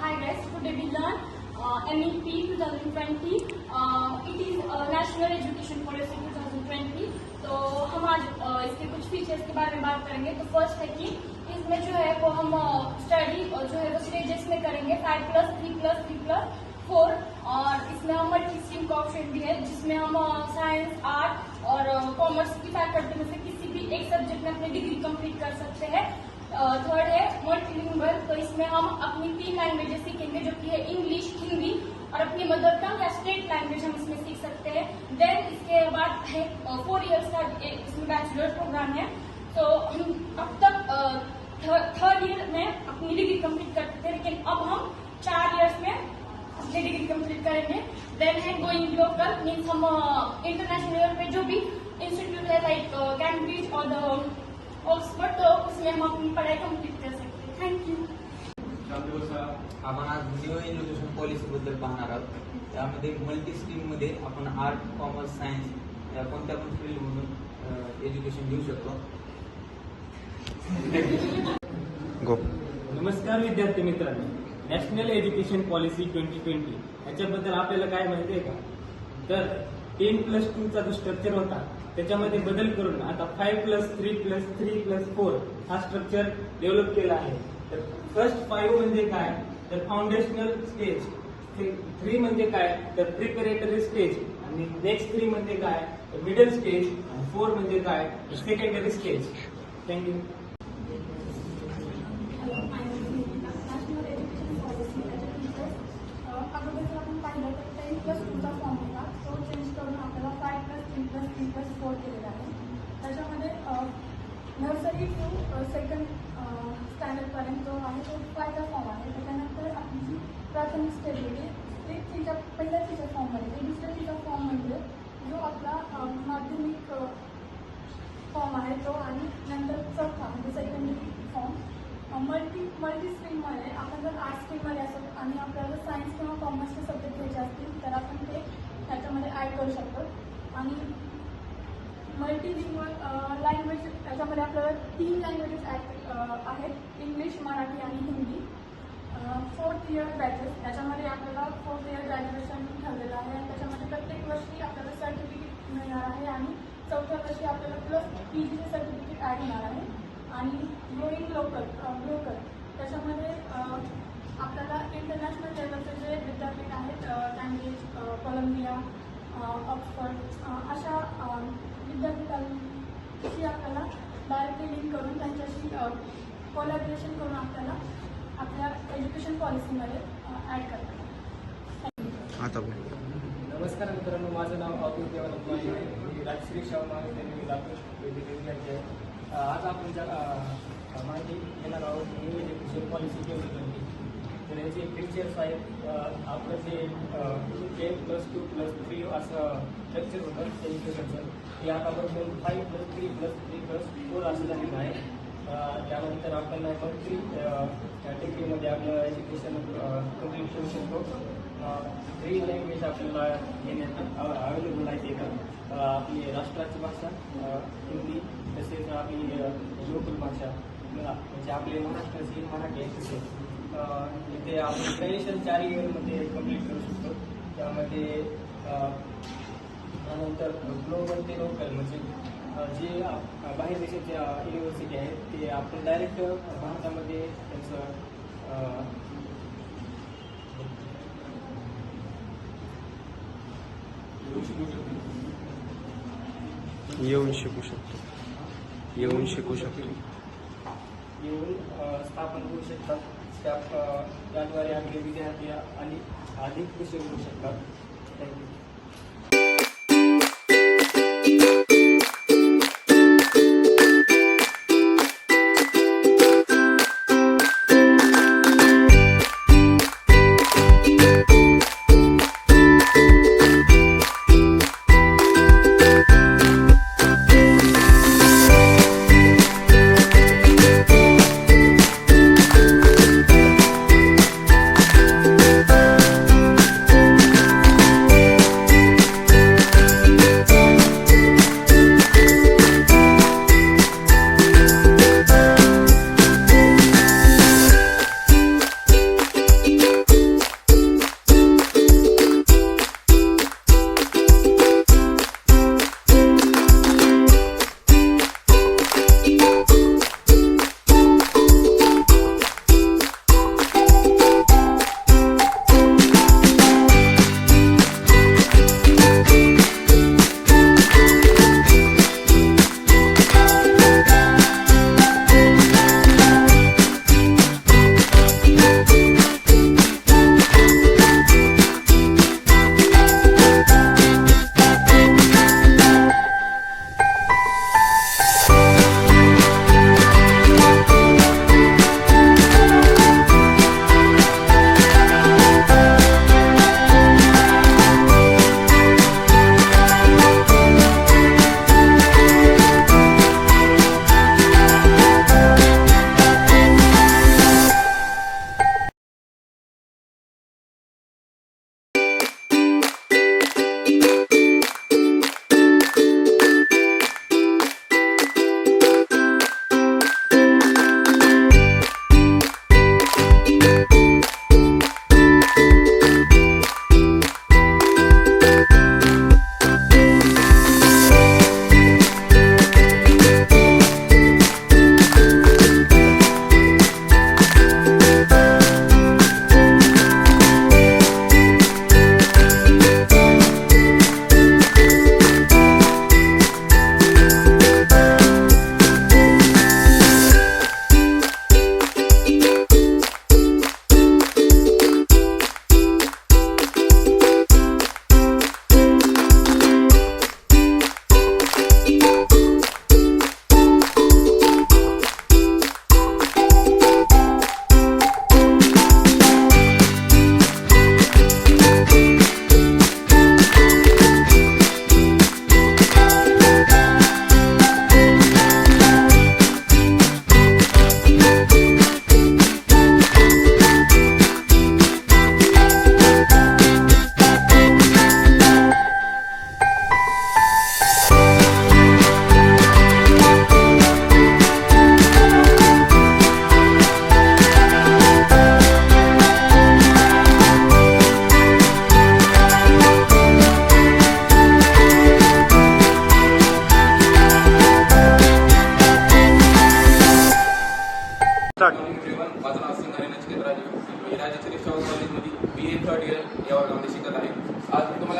Hi guys, today we learn MEP 2020. It is National Education Policy 2020. तो हम आज इसके कुछ फीचर्स के बारे में बात करेंगे. तो फर्स्ट है कि इसमें जो है वो हम स्टडी जो है वो स्टेजेस में करेंगे 5+3+3+4. और इसमें हम मल्टी स्ट्रीम का ऑप्शन भी है, जिसमें हम साइंस, आर्ट और कॉमर्स की फैकल्टी में से किसी भी एक सब्जेक्ट में अपनी डिग्री कंप्लीट कर सकते हैं. थर्ड है मल्टीलिंगुअल. तो इसमें हम अपनी 3 लैंग्वेजेस सीखेंगे, जो कि है इंग्लिश, हिंदी और अपनी मदर टंग या स्टेट लैंग्वेज हम इसमें सीख सकते हैं. देन इसके बाद है 4 इयर्स का इसमें बैचलर प्रोग्राम है. तो हम अब तक थर्ड ईयर में अपनी डिग्री कंप्लीट करते थे, लेकिन अब हम 4 इयर्स में अपनी डिग्री कंप्लीट करेंगे. देन है गोइंग ग्लोबल, मीन्स हम इंटरनेशनल लेवल पे जो भी इंस्टीट्यूट है लाइक कैम्ब्रिज और ऑक्सफर्ड, तो उसमें हम अपनी पढ़ाई कंप्लीट कर सकते हैं. थँक्यू. आपण आज न्यू एज्युकेशन पॉलिसी बद्दल पाहणार आहोत. त्यामध्ये मल्टी स्ट्रीम मध्ये आपण आर्ट, कॉमर्स, सायन्स या कोणत्या पण फील्ड मधून एज्युकेशन घेऊ शकतो. नमस्कार विद्यार्थी मित्रांनो, नॅशनल एज्युकेशन पॉलिसी 2020 याच्याबद्दल आपल्याला काय माहिती आहे का? तर 10+2चा जो स्ट्रक्चर होता त्याच्यामध्ये बदल करून आता 5+3+3+4 हा स्ट्रक्चर डेव्हलप केला आहे. तर फर्स्ट 5 म्हणजे काय तर फाउंडेशनल स्टेज, 3 म्हणजे काय तर प्रिपरेटरी स्टेज, आणि नेक्स्ट 3 म्हणजे काय तर मिडल स्टेज, 4 म्हणजे काय सेकंडरी स्टेज. थँक्यू. अगोदर जर आपण पाहिलं तर 10+2चा फॉर्म होता तो चेंज करून आपल्याला 5+3+3+4 केलेला आहे. त्याच्यामध्ये नर्सरी टू सेकंड स्टँडर्डपर्यंत जो आहे तो 5चा फॉर्म आहे. त्याच्यानंतर आपली जी प्राथमिक स्टेज होती ते तिच्या पहिल्या तिच्या फॉर्ममध्ये, दुसऱ्या तिच्या फॉर्ममध्ये जो आपला माध्यमिक फॉर्म आहे तो, आणि नंतर चौथा म्हणजे सेकंडरी फॉर्म. मल्टी स्ट्रीममध्ये आपण जर आर्ट्स स्ट्रीममध्ये असेल आणि आपल्याला सायन्स किंवा कॉमर्सचे सब्जेक्ट घ्यायचे असतील तर आपण ते त्याच्यामध्ये ॲड करू शकतो. आणि मल्टीलिंग्वल लँग्वेज त्याच्यामध्ये आपल्याला 3 लँग्वेजेस आहेत, इंग्लिश, मराठी आणि हिंदी. 4th इयर बॅचेस त्याच्यामध्ये आपल्याला 4th इयर ग्रॅज्युएशन ठरलेलं आहे आणि त्याच्यामध्ये प्रत्येक वर्षी आपल्याला सर्टिफिकेट मिळणार आहे आणि 4थ्या वर्षी आपल्याला प्लस PGचे सर्टिफिकेट ॲड होणार आहे. आणि गोईंग लोकल त्याच्यामध्ये आपल्याला इंटरनॅशनल लेवलचे जे विद्यापीठ आहेत कॅम्ब्रिज, कोलंबिया, ऑक्सफर्ड अशा विद्यापीठांशी आपल्याला डायरेक्टली लिंक करून त्यांच्याशी कोलॅबरेशन करून आपल्याला आपल्या एज्युकेशन पॉलिसीमध्ये ॲड करतात. नमस्कार मित्रांनो, माझं नाव अतुल देवानंद माने आहे. मी राजश्री शाहू महाविद्यालय लातूर येथील विद्यार्थी आहे. आज आपण माहिती घेणार आहोत न्यू एज्युकेशन पॉलिसी डेव्हलपमेंटची. तर याचे पिक्चर्स आहेत. आपलं जे 10+2+3 असं स्ट्रक्चर होतं एज्युकेशनचं ते आता बरोबर 5+3+3+4 असं झालेलं आहे. त्यानंतर आपण मल्टी डिग्रीमध्ये आपलं एज्युकेशन कम्प्लीट करू शकतो. 3 लँग्वेज आपल्याला घेण्यात अवेलेबल आहेत इथं. आपली राष्ट्राची भाषा हिंदी, तसेच आपली लोकल भाषा म्हणजे आपली महाराष्ट्राची मराठी आहे. तसेच इथे आपण ग्रॅज्युएशन 4 इयरमध्ये कम्प्लीट करू शकतो. त्यामध्ये त्यानंतर ग्लोबल ते लोकल म्हणजे जे बाहेर देशाच्या युनिव्हर्सिटी आहेत ते आपण डायरेक्ट भारतामध्ये त्यांचं येऊन शिकू शकतो येऊन स्थापन होऊ शकतात. त्याद्वारे आपले विद्यार्थी आणि अधिक कुशल होऊ शकतात. थँक्यू.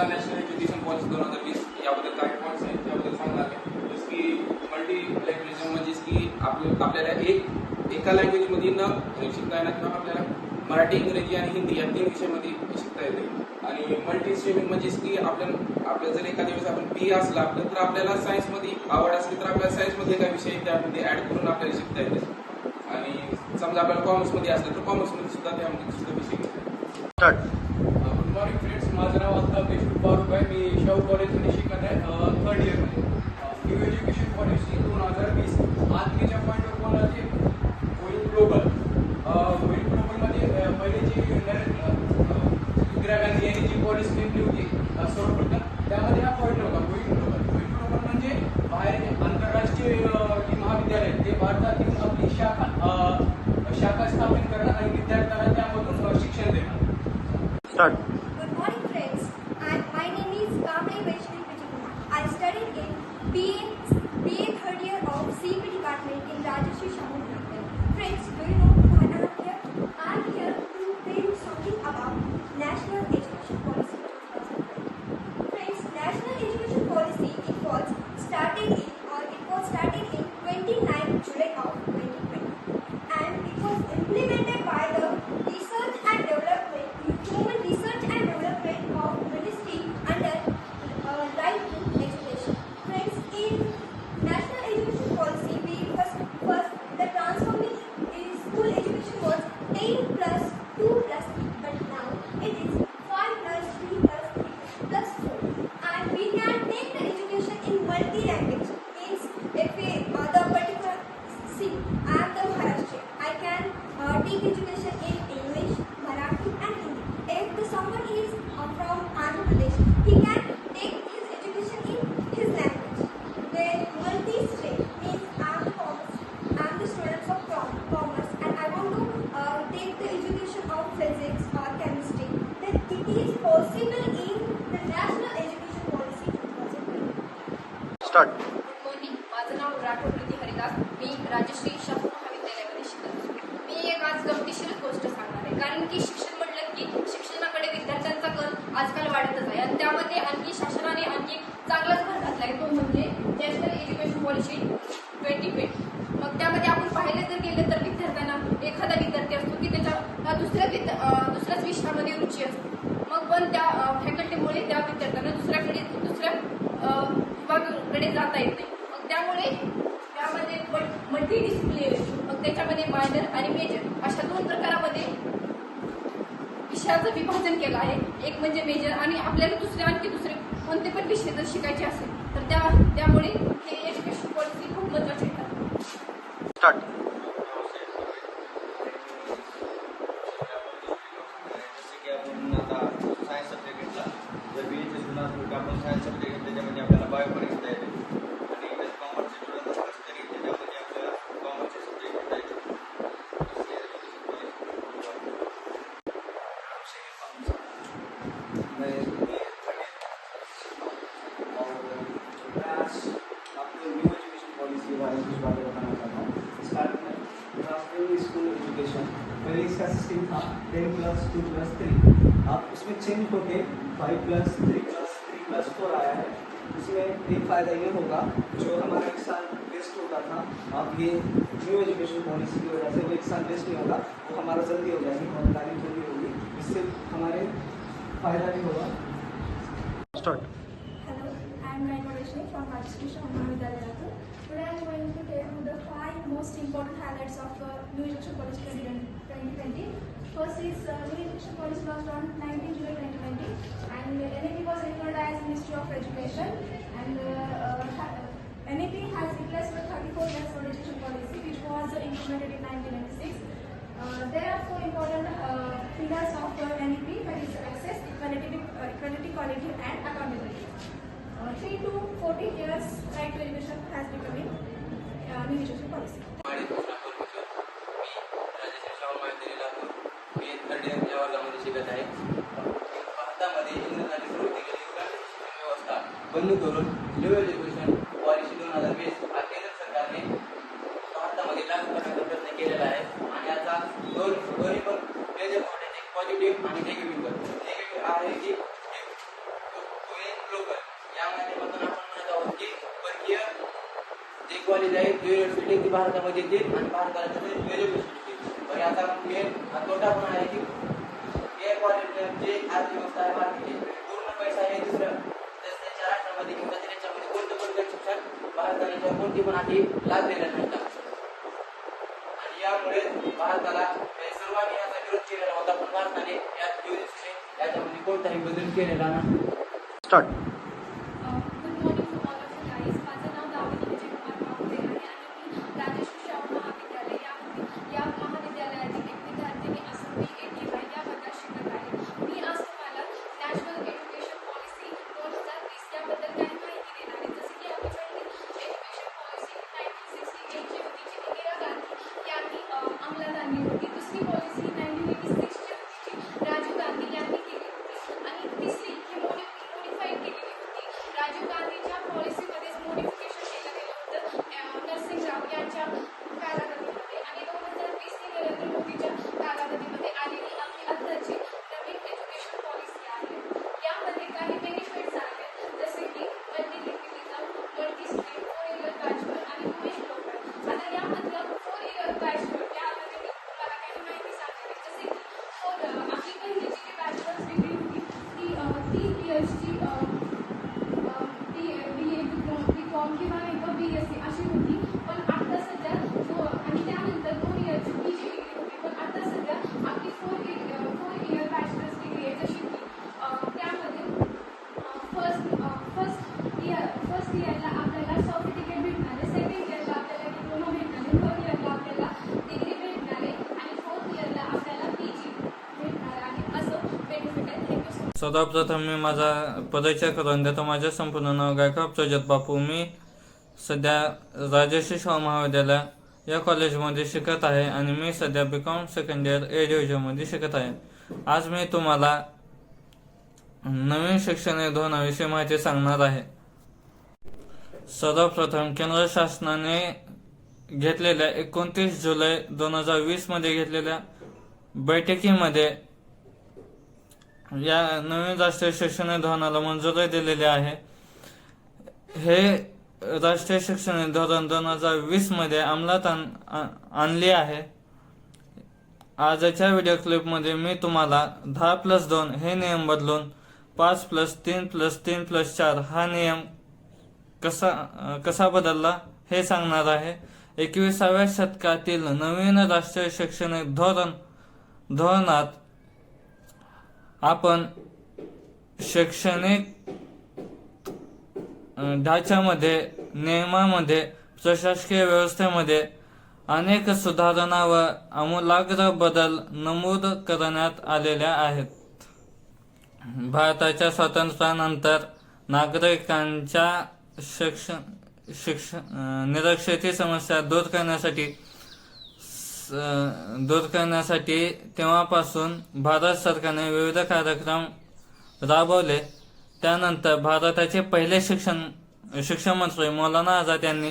तुम्हाला नॅशनल एज्युकेशन पॉलिसी 2020 याबद्दल काही पॉईंट्स आहेत त्याबद्दल सांगणार आहे. जसं की मल्टीलँग्वेजिझम म्हणजेच की आपल्याला एका लँग्वेजमध्ये न शिकता येणार किंवा आपल्याला मराठी, इंग्रजी आणि हिंदी या 3 विषयामध्ये शिकता येते. आणि मल्टी स्ट्रीमिंग म्हणजेच की आपल्या जर एखाद्या वेळेस आपण BA असला आपलं तर आपल्याला सायन्समध्ये आवड असली तर आपल्याला सायन्समध्ये काही विषय त्यामध्ये ॲड करून आपल्याला शिकता येते. आणि समजा आपल्याला कॉमर्समध्ये असलं तर कॉमर्समध्ये सुद्धा त्यामध्ये सुद्धा विषय घेतात. गुड मॉर्निंग फ्रेंड्स, माझं नाव अल्ताफ देशमुख फारुक आहे. मी शाहू कॉलेजमध्ये शिकत आहे 3rd इयरमध्ये. न्यू एज्युकेशन पॉलिसी 2020 आजच्या पॉईंटवर बोलायचे होईल ग्लोबल. होईल ग्लोबलमध्ये पहिले जी इंदिरा गांधी यांनी जी पॉलिसी नेमली होती सर्वप्रथम त्यामध्ये हा पॉईंट होता होईल ग्लोबल. होईल ग्लोबल म्हणजे बाहेर आंतरराष्ट्रीय जी महाविद्यालय ते भारतातील आपली शाखा स्थापन करणं आणि विद्यार्थ्यांना त्यामधून शिक्षण देणं. Good morning, friends. My name is Kamini Vaishnavi Vijaykumar. I studied in BA 3rd year of CEP department in Rajarshi Shahu Mahavidyalaya. Friends, do you know why I am here? I am here to tell you something about National Education Policy 2020. Friends, National Education Policy it was started in 29 July of 2020, and it was implemented by the Research and Development Human Research and Development of Ministry under Right to Education. Friends, in National Education Policy, we first the transforming in school education was 10 plus 2 plus 3, but now it is 5 plus 3 plus 3 plus 4, and we can take the education in multi-language. Means if we the particular see, I am the Maharashtrian, I can take education in English, Marathi and Hindi. If someone is from Andhra Pradesh, he can take his education in his language. Then multi-stream means I am the student of commerce and I want to take the education of physics or chemistry. Then it is possible in the National Education Policy 2020. Start. Good morning. माझं नाव राठोड प्रीती हरिदास. मी राजश्री शाहू महाविद्यालयामध्ये शिकत. मी एक आज गमतीशीर गोष्ट सांगणार आहे, कारण की शिक्षण म्हटलं की शिक्षणाकडे विद्यार्थ्यांचा कल आजकाल वाढतच आहे आणि त्यामध्ये आणखी शासनाने आणखी चांगलाच भर घातला आहे, तो म्हणजे नॅशनल एज्युकेशन पॉलिसी 2020. मग त्यामध्ये आपण पाहायला जर गेलं तर विद्यार्थ्यांना एखादा विद्यार्थी असतो की त्याच्या दुसऱ्याच विषयामध्ये रुची असते. मग पण त्या फॅकल्टीमुळे त्या विद्यार्थ्यांना दुसऱ्या विभागाकडे जाता येत नाही. मग त्यामुळे त्यामध्ये मल्टी डिसिप्लिनरी मग त्याच्यामध्ये मायनर आणि मेजर अशा 2 प्रकारामध्ये विषयाचं विभाजन केलं आहे. एक म्हणजे मेजर आणि आपल्याला आणखी दुसरे कोणते पण विषय जर शिकायचे असेल तर त्यामुळे हे एज्युकेशन पॉलिसी खूप महत्त्वाची आहे. सायन्स सब्जेक्ट घेतला जर BA चे स्टुडंट असतो आपण सायन्स सब्जेक्ट घेतला त्याच्यामध्ये आपल्याला बायो पण घेता येते आणि कॉमर्सचे स्टुडंट असतात तरी त्याच्यामध्ये आपल्याला कॉमर्सचे सब्जेक्ट घेता येते. आपको न्यू एजुकेशन पॉलिसी के बारे में कुछ बातें बताना चाहता हूँ. स्टार्ट में ट्रांसफरिंग स्कूल एजुकेशन. पहले इसका सिस्टम था 10 plus 2 plus 3. अब उसमें change okay 5 plus 3 plus 3 plus 4 आया है. इसमें एक फ़ायदा ये होगा जो हमारा एक साल वेस्ट होता था, अब ये न्यू एजुकेशन पॉलिसी की वजह से वो एक साल वेस्ट नहीं होगा, वो हमारा जल्दी हो जाएगी और तारीफ जल्दी होगी, इससे हमारे फ़ायदा भी होगा. Hello, I am Naima Vaishnavi from Rajarshi Shahu Mahavidyalaya. Today I am going to tell you the 5 most important highlights of New Education Policy 2020. First is New Education Policy was on 19 July 2020 and NEP was recorded as Ministry of Education, and NEP has replaced the 34 years old education policy which was implemented in 1996. There are 4 important pillars of NEP, that is access, equality, quality and accountability. 3 to 14 years right to education has become in New Education Policy. Me 3rd year या वर्गामध्ये शिकत आहे. भारतामध्ये इंग्रजांनी सुरू केलेली शिक्षण व्यवस्था बंद करून न्यू एज्युकेशन पॉलिसी 2020 हा केंद्र सरकारने भारतामध्ये लागू करण्याचा प्रयत्न केलेला आहे आणि याचा दोन्ही पण मेजर पॉईंट पॉझिटिव्ह आणि निगेटिव्ह आहे की माध्यमातून आपण म्हणत आहोत की परकीय जे कॉलेज आहे युनिव्हर्सिटी ती भारतामध्ये येतील आणि भारताला एज्युकेशन देतील. पण याचा मेन तोटा पण आहे की या कॉलेजचे आर्थिक व्यवस्था आहे भारताची पूर्ण पैसा हे दुसऱ्या त्याच्या राष्ट्रामध्ये किंवा त्याच्यामध्ये कोणतं शिक्षण भारताने कोणती पण अटी लागलेल्या नाहीत. आणि यामुळे भारताला सर्वांनी याचा विरोध केलेला होता, पण भारताने याच्यामध्ये कोणताही बदल केलेला नाही. Start. Good morning to all of you guys. माझं नाव दामिनी विजय कुमार माहुते आहे आणि मी राजश्री शाहू महाविद्यालय या महाविद्यालयातील एक विद्यार्थिनी असून मी AT5 या वर्गात शिकत आहे. मी आज तुम्हाला नॅशनल एज्युकेशन पॉलिसी 2020 याबद्दल काही माहिती देणार आहे. जसे की आपली पहिली एज्युकेशन पॉलिसी 1968 ची होती, जी इंदिरा गांधी यांनी अंमलात आणली होती. दुसरी पॉलिसी 1986 ची होती, जी राजीव गांधी यांनी केली होती. आणि तिसरी ही मॉडिफाईड केलेली होती. राजीव गांधीच्या पॉलिसीमध्येच मॉडिफिकेशन केलं गेलं होतं नरसिंहराव यांच्या कालावधीमध्ये. आणि 2020 ही नरेंद्र मोदीच्या कालावधीमध्ये आलेली आपली आत्ताची नवीन एज्युकेशन पॉलिसी आहे. यामध्ये काही बेनिफिट्स आहेत, जसे की मल्टीलिंग्विलिझम, मल्टीस्ट्रीम, 4 इयर बॅचलर आणि वुमेन प्रोग्राम. आता यामधलं 4 इयर बॅचलर यामध्ये मी तुम्हाला काही माहिती सांगते. जसे की आपली पहिली जी बॅचलर्स डिग्री होती ती 3 इयर्सची BA, BCom किंवा BSc अशी होती. पण आता सध्या आणि त्यानंतर 2 इयरची PG डिग्री होती. पण आता सध्या आपली 4 इयर बॅचलर्स डिग्री आहे, जशी की त्यामध्ये फर्स्ट इयरला आपल्याला सर्टिफिकेट भेटणारे, सेकंड इयरला आपल्याला डिप्लोमा भेटणारे, थर्ड इयरला आपल्याला डिग्री भेटणारे आणि 4th इयरला आपल्याला PG भेटणार आहे. असं बेनिफिट आहे. Thank you so much. सर्वप्रथम मी माझा परिचय करून देतो. माझे संपूर्ण नाव गायकवाड प्रजोत बापू. मी सध्या राजश्री शाहू महाविद्यालय या कॉलेजमध्ये शिकत आहे आणि मी सध्या BCom सेकंड इयर A डिव्हिजनमध्ये शिकत आहे. आज मी तुम्हाला नवीन शैक्षणिक धोरणाविषयी माहिती सांगणार आहे. सर्वप्रथम केंद्र शासनाने घेतलेल्या 29 जुलै 2020 मध्ये घेतलेल्या बैठकीमध्ये या नवीन राष्ट्रीय शैक्षणिक धोरणाला मंजुरी दिलेली आहे. हे राष्ट्रीय शैक्षणिक धोरण 2020 मध्ये अंमलात आणले आहे. आजच्या व्हिडिओ क्लिपमध्ये मी तुम्हाला 10+2 हे नियम बदलून 5+3+3+4 हा नियम कसा बदलला हे सांगणार आहे. 21व्या शतकातील नवीन राष्ट्रीय शैक्षणिक धोरणात आपण शैक्षणिक ढाच्यामध्ये, नियमामध्ये, प्रशासकीय व्यवस्थेमध्ये अनेक सुधारणा व आमूलाग्र बदल नमूद करण्यात आलेल्या आहेत. भारताच्या स्वातंत्र्यानंतर नागरिकांच्या निरक्षरतेची समस्या दूर करण्यासाठी तेव्हापासून भारत सरकारने विविध कार्यक्रम राबवले. त्यानंतर भारताचे पहिले शिक्षण मंत्री मौलाना आझाद यांनी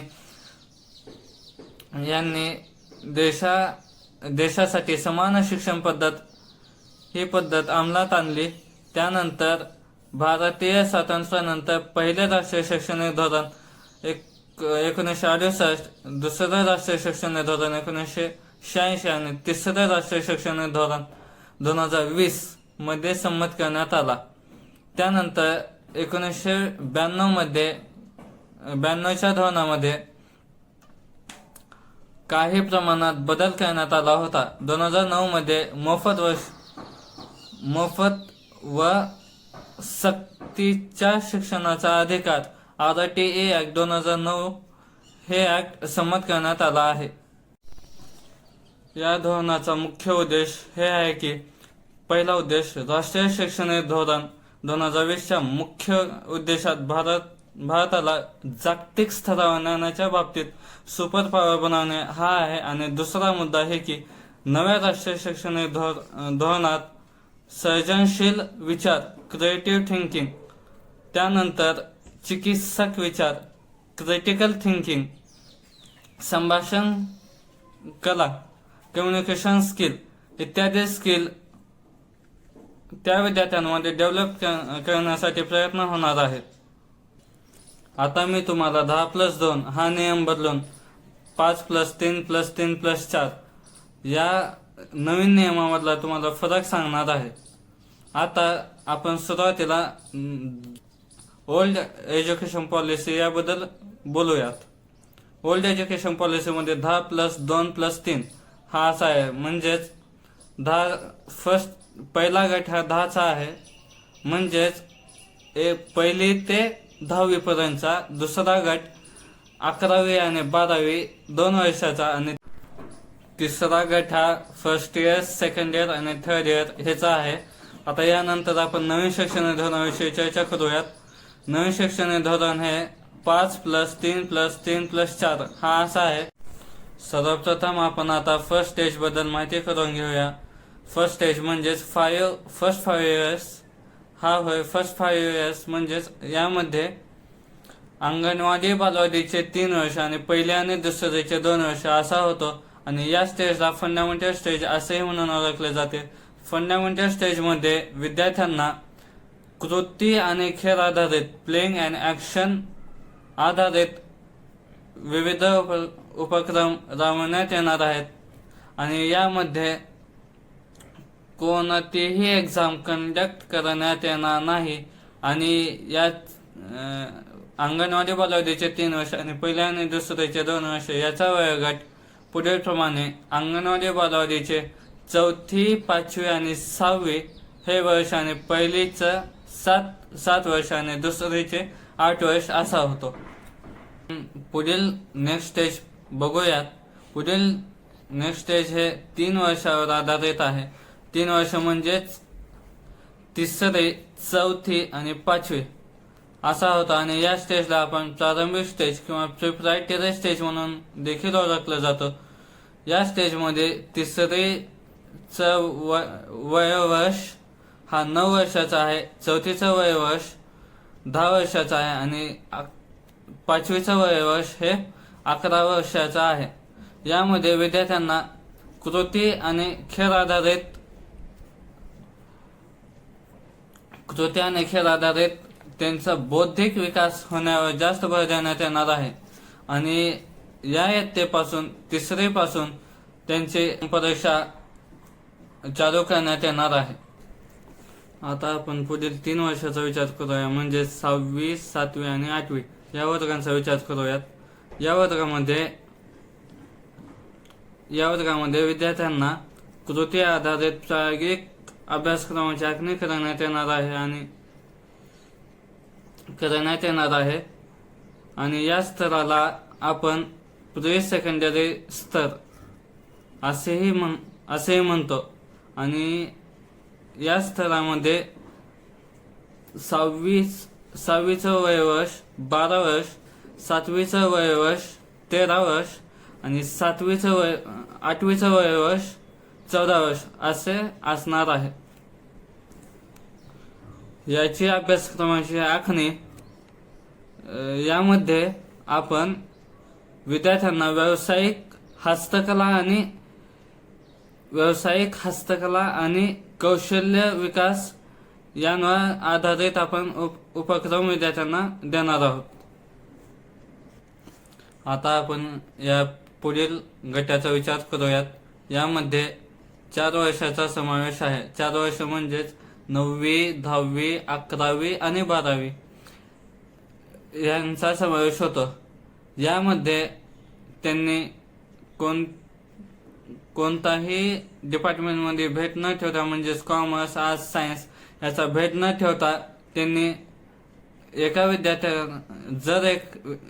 देशासाठी समान शिक्षण ही पद्धत अंमलात आणली. त्यानंतर भारतीय स्वातंत्र्यानंतर पहिले राष्ट्रीय शैक्षणिक धोरण 1968, दुसरं राष्ट्रीय शैक्षणिक धोरण 1986 आणि तिसरं राष्ट्रीय शैक्षणिक धोरण 2020 मध्ये संमत करण्यात आला. त्यानंतर 1992च्या धोरणामध्ये काही प्रमाणात बदल करण्यात आला होता. 2009 मध्ये मोफत व सक्तीच्या शिक्षणाचा अधिकार RTE ऍक्ट 2009 हे ऍक्ट संमत करण्यात आला आहे. या धोरणाचा मुख्य उद्देश हे आहे की पहिला उद्देश, राष्ट्रीय शैक्षणिक धोरण 2020च्या मुख्य उद्देशात भारताला जागतिक स्तरावर ज्ञानाच्या बाबतीत सुपर पॉवर बनवणे हा आहे. आणि दुसरा मुद्दा आहे की नव्या राष्ट्रीय शैक्षणिक धोरणात सर्जनशील विचार, क्रिएटिव्ह थिंकिंग, त्यानंतर चिकित्सक विचार, क्रिटिकल थिंकिंग, संभाषण कला, कम्युनिकेशन स्किल इत्यादी स्किल त्या विद्यार्थ्यांमध्ये डेव्हलप करण्यासाठी प्रयत्न होणार आहेत. आता मी तुम्हाला 10+2 हा नियम बदलून 5+3+3+4 या नवीन नियमामधला तुम्हाला फरक सांगणार आहे. आता आपण सुरुवातीला ओल्ड एज्युकेशन पॉलिसी याबद्दल बोलूयात. ओल्ड एज्युकेशन पॉलिसीमध्ये 10+2+3 हा असा आहे, म्हणजेच 10 पहिला गट हा 10चा आहे, म्हणजेच पहिली ते 10वी पर्यंतचा. दुसरा गट 11वी आणि 12वी 2 वर्षाचा आणि तिसरा गट हा फर्स्ट इयर, सेकंड इयर आणि थर्ड इयर ह्याचा आहे. आता यानंतर आपण नवीन शैक्षणिक धोरणाविषयी चर्चा करूयात. नवीन शैक्षणिक धोरण हे 5+3+3+4 हा असा आहे. सर्वप्रथम आपण आता फर्स्ट स्टेज बद्दल माहिती करून घेऊया. फर्स्ट स्टेज म्हणजेच फर्स्ट 5 इयर्स हा होय. फर्स्ट 5 इयर्स म्हणजेच यामध्ये अंगणवाडी बालवाडीचे 3 वर्ष आणि पहिल्या आणि दुसरीचे 2 वर्ष असा होतो. आणि या स्टेजला फंडामेंटल स्टेज असेही म्हणून ओळखले जाते. फंडामेंटल स्टेजमध्ये विद्यार्थ्यांना कृती आणि खेळ आधारित प्लेइंग अँड ॲक्शन आधारित विविध उपक्रम राबवण्यात येणार आहेत. आणि यामध्ये कोणतीही एक्झाम कंडक्ट करण्यात येणार नाही. आणि यात अंगणवाडी बालवाडीचे 3 वर्ष आणि पहिल्या आणि दुसरीचे 2 वर्ष याचा वयोगट पुढील प्रमाणे. अंगणवाडी बालवाडीचे 4थी, 5वी आणि 6वी हे वर्ष आणि पहिलीचं 7 वर्ष आणि दुसरीचे 8 वर्ष असा होतो. पुढील नेक्स्ट स्टेज बघूयात. पुढील नेक्स्ट स्टेज हे 3 वर्षावर आधारित आहे. 3 वर्ष म्हणजेच तिसरी, 4थी आणि 5वी असा होता. आणि या स्टेजला आपण प्रारंभिक स्टेज किंवा प्रिपरेटरी स्टेज म्हणून देखील ओळखलं जातं. या स्टेजमध्ये तिसरीचं वयोवर्ष हा 9 वर्षाचा आहे, 4थीचं वयोवर्ष 10 वर्षाचा आहे आणि 5वीचं वयोवर्ष हे 11 वर्षाचा आहे. यामध्ये विद्यार्थ्यांना कृती आणि खेळ आधारित त्यांचा बौद्धिक विकास होण्यावर जास्त भर देण्यात येणार आहे. आणि या इयत्तेपासून 3री पासून त्यांची परीक्षा चालू करण्यात येणार आहे. आता आपण पुढील 3 वर्षाचा विचार करूया, म्हणजे 6वी, 7वी आणि 8वी या वर्गांचा विचार करूयात. या वर्गामध्ये विद्यार्थ्यांना कृती आधारित प्रायोगिक अभ्यासक्रमाची आखणी करण्यात येणार आहे. आणि या स्तराला आपण प्री सेकंडरी स्तर असेही म्हणतो. आणि या स्तरामध्ये 6वीचं वयोवर्ष 12 वर्ष, 7वीचं वयोवर्ष 13 वर्ष आणि 8वीचं वयोवर्ष 14 वर्ष असे असणार आहे. याची अभ्यासक्रमाची आखणी यामध्ये आपण विद्यार्थ्यांना व्यावसायिक हस्तकला आणि कौशल्य विकास यांवर आधारित आपण उपक्रम विद्यार्थ्यांना देणार आहोत. आता आपण या पुढील गटाचा विचार करूयात. यामध्ये 4 वर्षाचा समावेश आहे. 4 वर्ष म्हणजेच 9वी, 10वी, 11वी आणि 12वी यांचा समावेश होतो. यामध्ये त्यांनी कोणताही डिपार्टमेंटमध्ये भेट न ठेवता, म्हणजेच कॉमर्स, आर्ट्स, सायन्स याचा भेट न ठेवता त्यांनी जर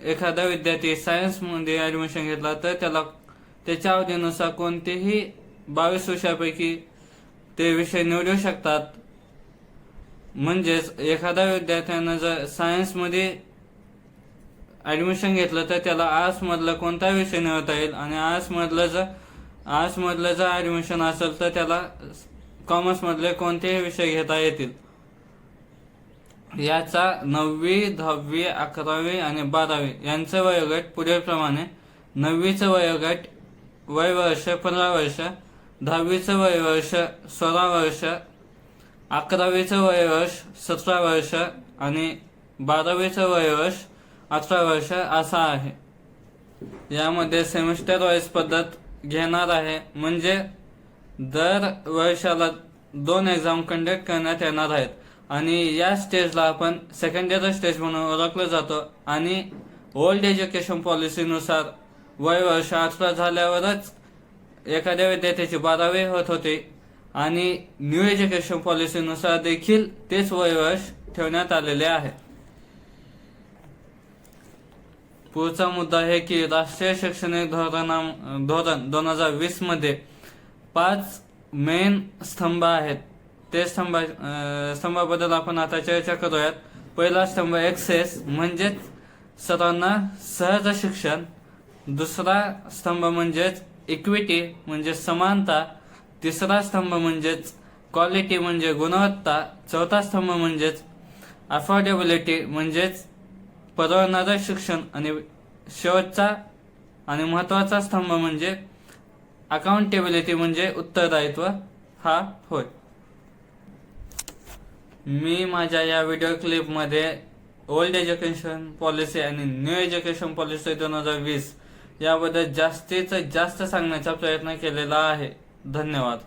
एखादा विद्यार्थी सायन्समध्ये ॲडमिशन घेतला तर त्याला त्याच्या आवडीनुसार कोणतेही 22 विषयापैकी ते विषय निवडू शकतात. म्हणजेच एखाद्या विद्यार्थ्यानं जर सायन्समध्ये ॲडमिशन घेतलं तर त्याला आर्ट्समधला कोणता विषय निवडता येईल. आणि आर्ट्समधलं जर ॲडमिशन असेल तर त्याला कॉमर्समधले कोणतेही विषय घेता येतील. याचा 9वी, 10वी, 11वी आणि 12वी यांचं वयोगट पुढील प्रमाणे. 9वीचं वयोगट वयवर्ष 15 वर्ष, 10वीचं वयवर्ष 16 वर्ष, 11वीचं वयवर्ष 17 वर्ष आणि 12वीचं वयवर्ष 18 वर्ष असा आहे. यामध्ये सेमिस्टर वाईज पद्धत घेणार आहे, म्हणजे दर वर्षाला 2 एक्झाम कंडक्ट करण्यात येणार आहेत आणि या स्टेजला आपण सेकंड इयर स्टेज म्हणून ओळखलं जातो. आणि ओल्ड एज्युकेशन पॉलिसीनुसार वय वर्ष 18 झाल्यावरच एखाद्या विद्यार्थ्याची 12वी होत होती आणि न्यू एज्युकेशन पॉलिसीनुसार देखील तेच वय वर्ष ठेवण्यात आलेले आहे. पुढचा मुद्दा आहे की राष्ट्रीय शैक्षणिक धोरण 2020 मध्ये 5 मेन स्तंभ आहेत. ते स्तंभाबद्दल आपण आता चर्चा करूयात. पहिला स्तंभ एक्सेस म्हणजेच सर्वांना सहज शिक्षण. दुसरा स्तंभ म्हणजेच इक्विटी म्हणजे समानता. तिसरा स्तंभ म्हणजेच क्वालिटी म्हणजे गुणवत्ता. चौथा स्तंभ म्हणजेच अफोर्डेबिलिटी म्हणजेच परवडणारं शिक्षण. आणि शेवटचा आणि महत्वाचा स्तंभ म्हणजे अकाउंटेबिलिटी म्हणजे उत्तरदायित्व हा होय. मी माझ्या या व्हिडिओ क्लिपमध्ये ओल्ड एज्युकेशन पॉलिसी आणि न्यू एज्युकेशन पॉलिसी 2020 याबद्दल जास्तीत जास्त सांगण्याचा प्रयत्न केलेला आहे. धन्यवाद.